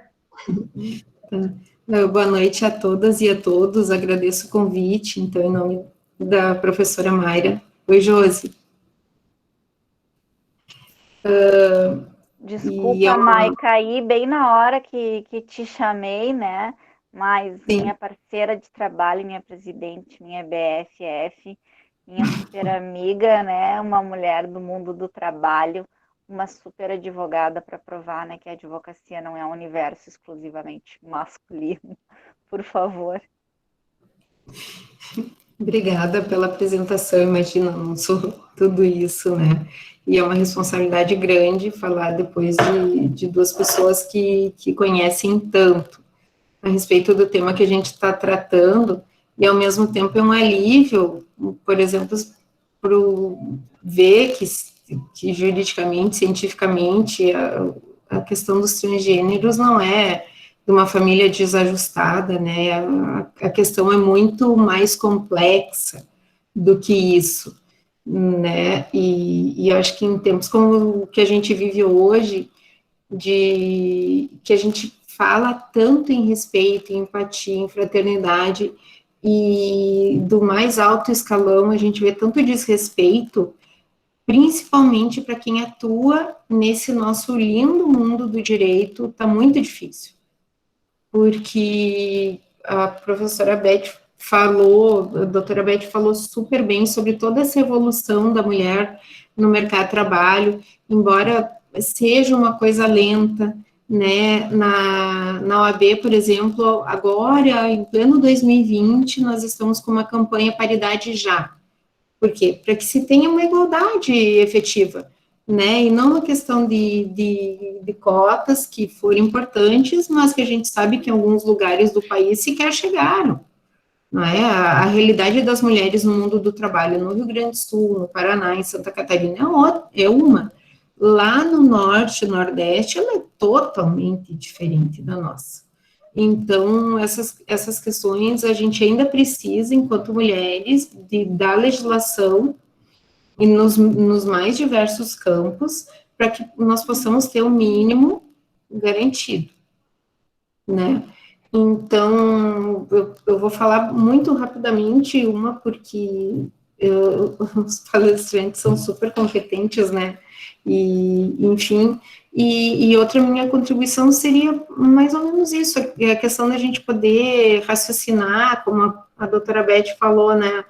Boa noite a todas e a todos, agradeço o convite, então, em nome da professora Mayra. Oi, Josi. Desculpa, Mai, caí bem na hora que te chamei, né? Mas Sim. minha parceira de trabalho, minha presidente, minha BFF, minha super amiga, né? Uma mulher do mundo do trabalho, uma super advogada para provar, né, que a advocacia não é um universo exclusivamente masculino. Por favor. Obrigada pela apresentação. Imagina, não sou tudo isso, né? E é uma responsabilidade grande falar depois de duas pessoas que conhecem tanto a respeito do tema que a gente está tratando, e ao mesmo tempo é um alívio, por exemplo, para ver que juridicamente, cientificamente, a questão dos transgêneros não é de uma família desajustada, né? A questão é muito mais complexa do que isso, né? E eu acho que em tempos como o que a gente vive hoje, que a gente fala tanto em respeito, em empatia, em fraternidade, e do mais alto escalão a gente vê tanto desrespeito, principalmente para quem atua nesse nosso lindo mundo do direito, está muito difícil. Porque a professora Beth falou, a doutora Beth falou super bem sobre toda essa evolução da mulher no mercado de trabalho, embora seja uma coisa lenta, né, na OAB, por exemplo, agora, em pleno 2020, nós estamos com uma campanha Paridade Já. Por quê? Para que se tenha uma igualdade efetiva, né, e não uma questão de cotas que foram importantes, mas que a gente sabe que em alguns lugares do país sequer chegaram, não é? A realidade das mulheres no mundo do trabalho no Rio Grande do Sul, no Paraná, em Santa Catarina é uma. Lá no Norte, Nordeste, ela é totalmente diferente da nossa. Então, essas questões a gente ainda precisa, enquanto mulheres, da legislação e nos mais diversos campos, para que nós possamos ter o mínimo garantido, né? Então, eu vou falar muito rapidamente porque os palestrantes são super competentes, né? E, enfim, e outra minha contribuição seria mais ou menos isso, a questão da gente poder raciocinar, como a doutora Beth falou, né?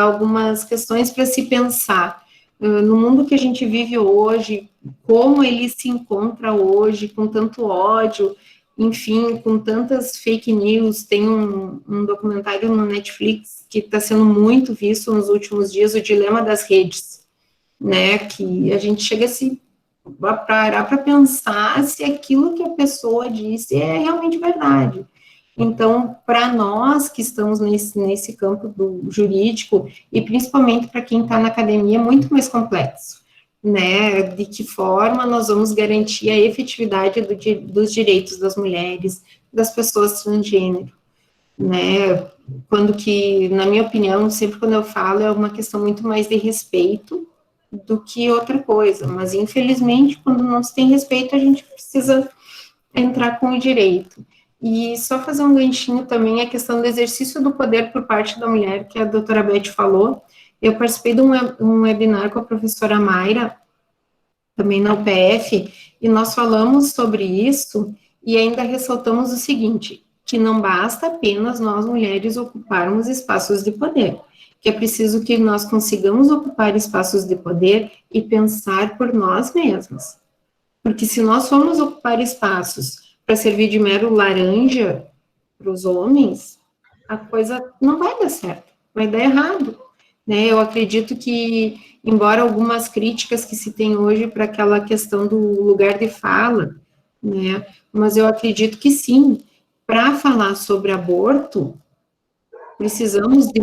Algumas questões para se pensar. No mundo que a gente vive hoje, como ele se encontra hoje, com tanto ódio, enfim, com tantas fake news. Tem um documentário no Netflix que está sendo muito visto nos últimos dias, o Dilema das Redes, né, que a gente chega a se parar para pensar se aquilo que a pessoa disse é realmente verdade. Então, para nós que estamos nesse campo do jurídico, e principalmente para quem está na academia, é muito mais complexo, né? De que forma nós vamos garantir a efetividade dos direitos das mulheres, das pessoas transgênero, né? Quando que, na minha opinião, sempre quando eu falo, é uma questão muito mais de respeito do que outra coisa, mas infelizmente, quando não se tem respeito, a gente precisa entrar com o direito. E só fazer um ganchinho também, a questão do exercício do poder por parte da mulher, que a doutora Beth falou. Eu participei de um webinar com a professora Mayra, também na UPF, e nós falamos sobre isso, e ainda ressaltamos o seguinte, que não basta apenas nós mulheres ocuparmos espaços de poder, que é preciso que nós consigamos ocupar espaços de poder e pensar por nós mesmas. Porque se nós formos ocupar espaços para servir de mero laranja para os homens, a coisa não vai dar certo, vai dar errado, né? Eu acredito que, embora algumas críticas que se tem hoje para aquela questão do lugar de fala, né? Mas eu acredito que sim, para falar sobre aborto, precisamos de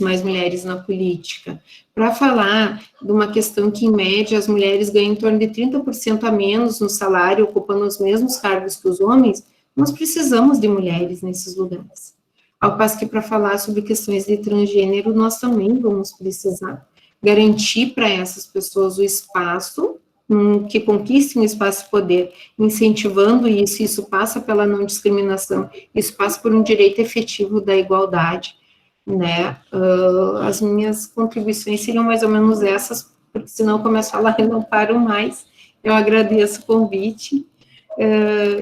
mais mulheres na política. Para falar de uma questão que, em média, as mulheres ganham em torno de 30% a menos no salário, ocupando os mesmos cargos que os homens, nós precisamos de mulheres nesses lugares. Ao passo que, para falar sobre questões de transgênero, nós também vamos precisar garantir para essas pessoas o espaço, que conquistem um espaço de poder, incentivando isso. Isso passa pela não discriminação, isso passa por um direito efetivo da igualdade, né? As minhas contribuições seriam mais ou menos essas, porque senão eu começo a falar e não paro mais, Eu agradeço o convite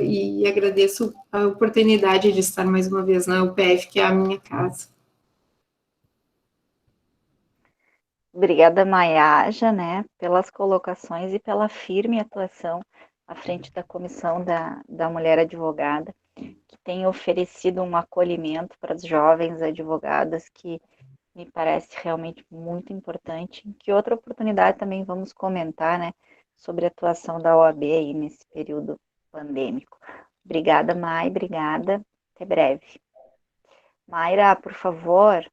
e agradeço a oportunidade de estar mais uma vez na UPF, que é a minha casa. Obrigada, Maiaja, né, pelas colocações e pela firme atuação à frente da Comissão da Mulher Advogada, que tem oferecido um acolhimento para as jovens advogadas, que me parece realmente muito importante. Que outra oportunidade também vamos comentar, né, sobre a atuação da OAB aí nesse período pandêmico. Obrigada, Mai, obrigada. Até breve. Mayra, por favor.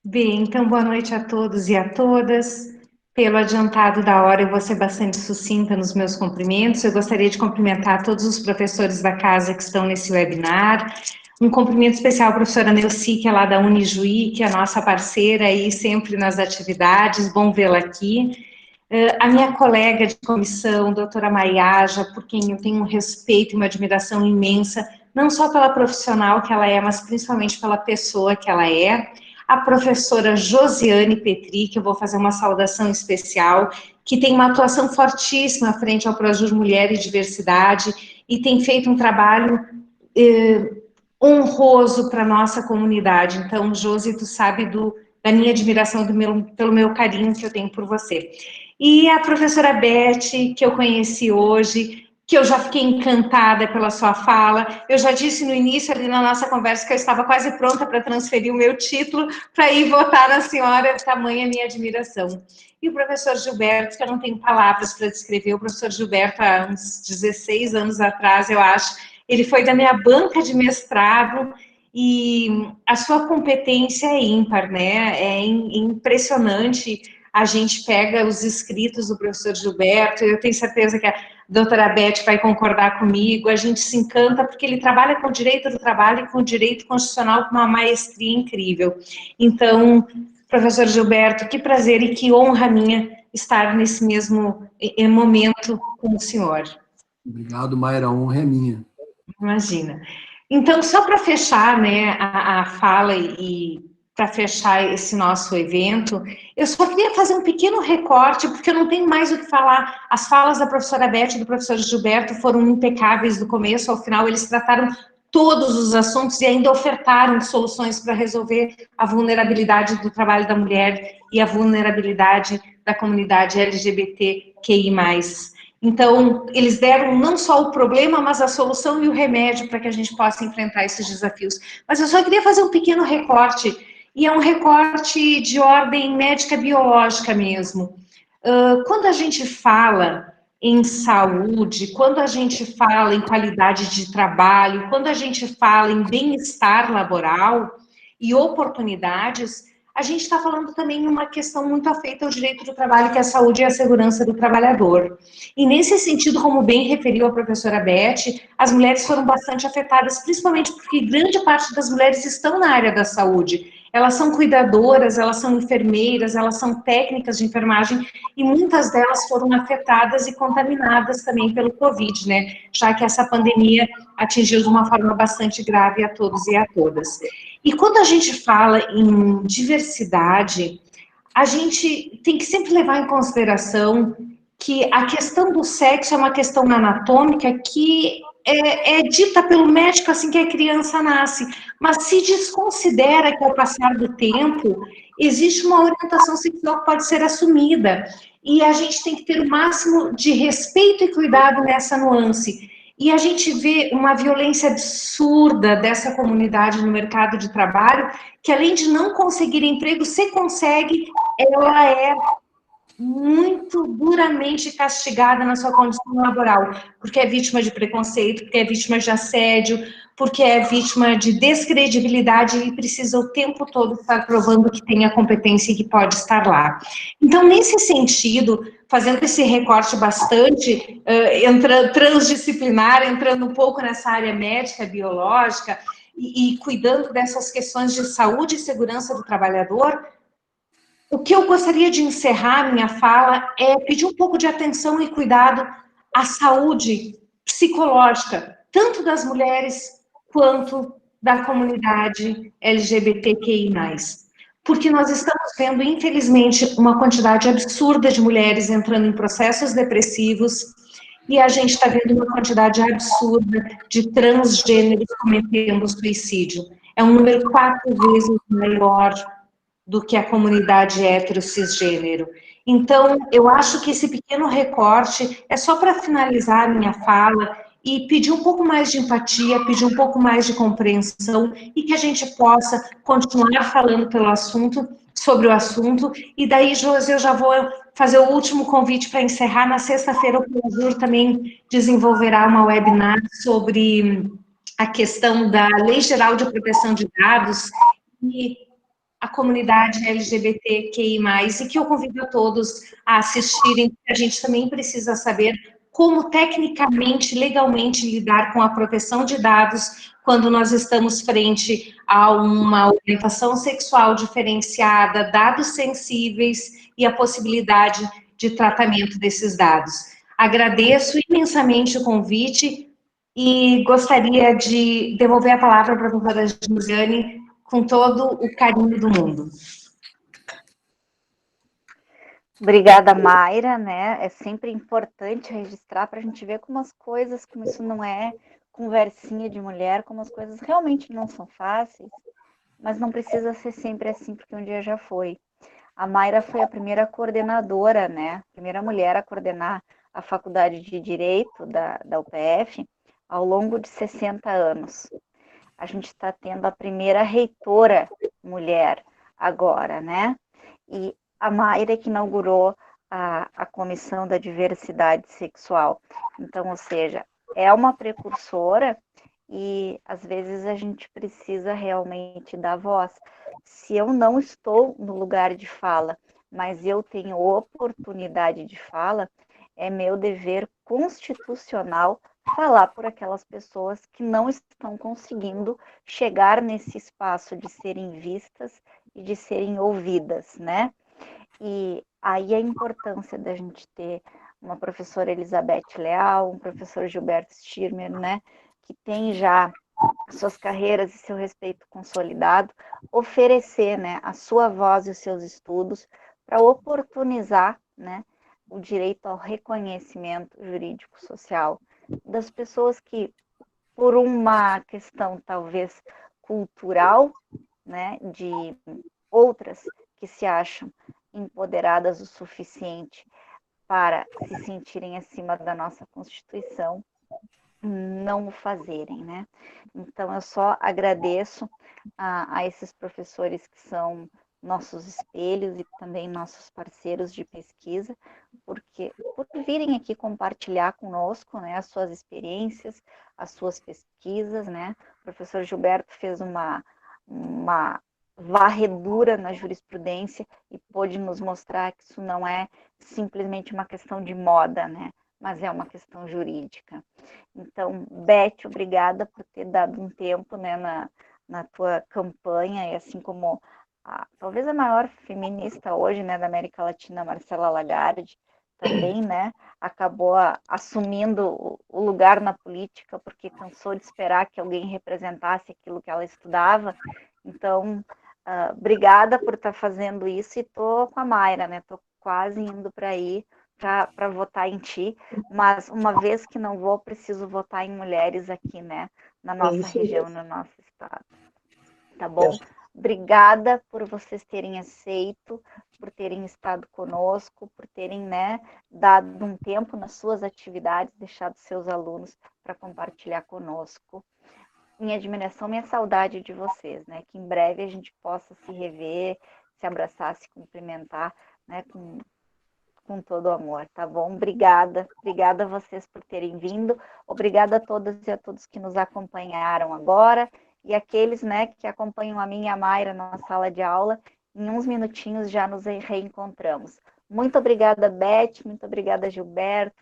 Bem, então boa noite a todos e a todas. Pelo adiantado da hora, eu vou ser bastante sucinta nos meus cumprimentos. Eu gostaria de cumprimentar todos os professores da casa que estão nesse webinar. Um cumprimento especial à professora Neuci, que é lá da Unijuí, que é a nossa parceira aí sempre nas atividades. Bom vê-la aqui. A minha colega de comissão, doutora Maiaja, por quem eu tenho um respeito e uma admiração imensa, não só pela profissional que ela é, mas principalmente pela pessoa que ela é. A professora Josiane Petri, que eu vou fazer uma saudação especial, que tem uma atuação fortíssima frente ao Projur Mulher e Diversidade, e tem feito um trabalho honroso para a nossa comunidade. Então, Josi, tu sabe da minha admiração, pelo meu carinho que eu tenho por você. E a professora Beth, que eu conheci hoje, que eu já fiquei encantada pela sua fala. Eu já disse no início ali na nossa conversa que eu estava quase pronta para transferir o meu título para ir votar na senhora, tamanha minha admiração. E o professor Gilberto, que eu não tenho palavras para descrever, o professor Gilberto, há uns 16 anos atrás, eu acho, ele foi da minha banca de mestrado, e a sua competência é ímpar, né? É impressionante. A gente pega os escritos do professor Gilberto, eu tenho certeza que a doutora Beth vai concordar comigo, a gente se encanta porque ele trabalha com o direito do trabalho e com o direito constitucional com uma maestria incrível. Então, professor Gilberto, que prazer e que honra minha estar nesse mesmo momento com o senhor. Obrigado, Mayra, a honra é minha. Imagina. Então, só para fechar, né, a fala e para fechar esse nosso evento, eu só queria fazer um pequeno recorte, porque eu não tenho mais o que falar. As falas da professora Beth e do professor Gilberto foram impecáveis do começo ao final, eles trataram todos os assuntos e ainda ofertaram soluções para resolver a vulnerabilidade do trabalho da mulher e a vulnerabilidade da comunidade LGBTQI+. Então, eles deram não só o problema, mas a solução e o remédio para que a gente possa enfrentar esses desafios. Mas eu só queria fazer um pequeno recorte, e é um recorte de ordem médica biológica mesmo. Quando a gente fala em saúde, quando a gente fala em qualidade de trabalho, quando a gente fala em bem-estar laboral e oportunidades, a gente está falando também de uma questão muito afeita ao direito do trabalho, que é a saúde e a segurança do trabalhador. E nesse sentido, como bem referiu a professora Beth, as mulheres foram bastante afetadas, principalmente porque grande parte das mulheres estão na área da saúde. Elas são cuidadoras, elas são enfermeiras, elas são técnicas de enfermagem, e muitas delas foram afetadas e contaminadas também pelo Covid, né? Já que essa pandemia atingiu de uma forma bastante grave a todos e a todas. E quando a gente fala em diversidade, a gente tem que sempre levar em consideração que a questão do sexo é uma questão anatômica que é dita pelo médico assim que a criança nasce, mas se desconsidera que ao passar do tempo existe uma orientação sexual que pode ser assumida, e a gente tem que ter o máximo de respeito e cuidado nessa nuance. E a gente vê uma violência absurda dessa comunidade no mercado de trabalho, que além de não conseguir emprego, se consegue, ela é muito duramente castigada na sua condição laboral, porque é vítima de preconceito, porque é vítima de assédio, porque é vítima de descredibilidade e precisa o tempo todo estar provando que tem a competência e que pode estar lá. Então, nesse sentido, fazendo esse recorte bastante transdisciplinar, entrando um pouco nessa área médica, biológica, e cuidando dessas questões de saúde e segurança do trabalhador, o que eu gostaria de encerrar minha fala é pedir um pouco de atenção e cuidado à saúde psicológica, tanto das mulheres quanto da comunidade LGBTQI+. porque nós estamos vendo, infelizmente, uma quantidade absurda de mulheres entrando em processos depressivos, e a gente está vendo uma quantidade absurda de transgêneros cometendo suicídio. É um número 4 vezes maior do que a comunidade hétero-cisgênero. Então, eu acho que esse pequeno recorte é só para finalizar a minha fala e pedir um pouco mais de empatia, pedir um pouco mais de compreensão e que a gente possa continuar falando pelo assunto, sobre o assunto. E daí, Josi, eu já vou fazer o último convite para encerrar. Na sexta-feira, o Projur também desenvolverá uma webinar sobre a questão da Lei Geral de Proteção de Dados e a comunidade LGBTQI+, e que eu convido a todos a assistirem, porque a gente também precisa saber como tecnicamente, legalmente lidar com a proteção de dados quando nós estamos frente a uma orientação sexual diferenciada, dados sensíveis e a possibilidade de tratamento desses dados. Agradeço imensamente o convite e gostaria de devolver a palavra para a professora Josiane com todo o carinho do mundo. Obrigada, Mayra, né? É sempre importante registrar para a gente ver como as coisas, como isso não é conversinha de mulher, como as coisas realmente não são fáceis, mas não precisa ser sempre assim, porque um dia já foi. A Mayra foi a primeira coordenadora, né? A primeira mulher a coordenar a Faculdade de Direito da UPF ao longo de 60 anos. A gente está tendo a primeira reitora mulher agora, né? E a Mayra que inaugurou a Comissão da Diversidade Sexual. Então, ou seja, é uma precursora e às vezes a gente precisa realmente dar voz. Se eu não estou no lugar de fala, mas eu tenho oportunidade de fala, é meu dever constitucional falar por aquelas pessoas que não estão conseguindo chegar nesse espaço de serem vistas e de serem ouvidas, né? E aí a importância da gente ter uma professora Elizabeth Leal, um professor Gilberto Stirmer, né, que tem já suas carreiras e seu respeito consolidado, oferecer, né, a sua voz e os seus estudos para oportunizar, né, o direito ao reconhecimento jurídico social das pessoas que, por uma questão talvez cultural, né, de outras que se acham empoderadas o suficiente para se sentirem acima da nossa Constituição, não o fazerem, né? Então, eu só agradeço a esses professores que são nossos espelhos e também nossos parceiros de pesquisa, porque por virem aqui compartilhar conosco, né, as suas experiências, as suas pesquisas, né? O professor Gilberto fez uma varredura na jurisprudência e pôde nos mostrar que isso não é simplesmente uma questão de moda, né? Mas é uma questão jurídica. Então, Beth, obrigada por ter dado um tempo, né, na tua campanha, e assim como talvez a maior feminista hoje, né, da América Latina, Marcela Lagarde, também, né, acabou assumindo o lugar na política, porque cansou de esperar que alguém representasse aquilo que ela estudava. Então, obrigada por estar fazendo isso, e tô com a Mayra, né, tô quase indo para aí, para votar em ti, mas uma vez que não vou, preciso votar em mulheres aqui, né, na nossa região, no nosso estado. Tá bom? Obrigada por vocês terem aceito, por terem estado conosco, por terem, né, dado um tempo nas suas atividades, deixado seus alunos para compartilhar conosco. Minha admiração, minha saudade de vocês, né, que em breve a gente possa se rever, se abraçar, se cumprimentar, né, com todo o amor, tá bom? Obrigada a vocês por terem vindo, obrigada a todas e a todos que nos acompanharam agora, e aqueles, né, que acompanham a mim e a Mayra na sala de aula, em uns minutinhos já nos reencontramos. Muito obrigada, Beth, muito obrigada, Gilberto,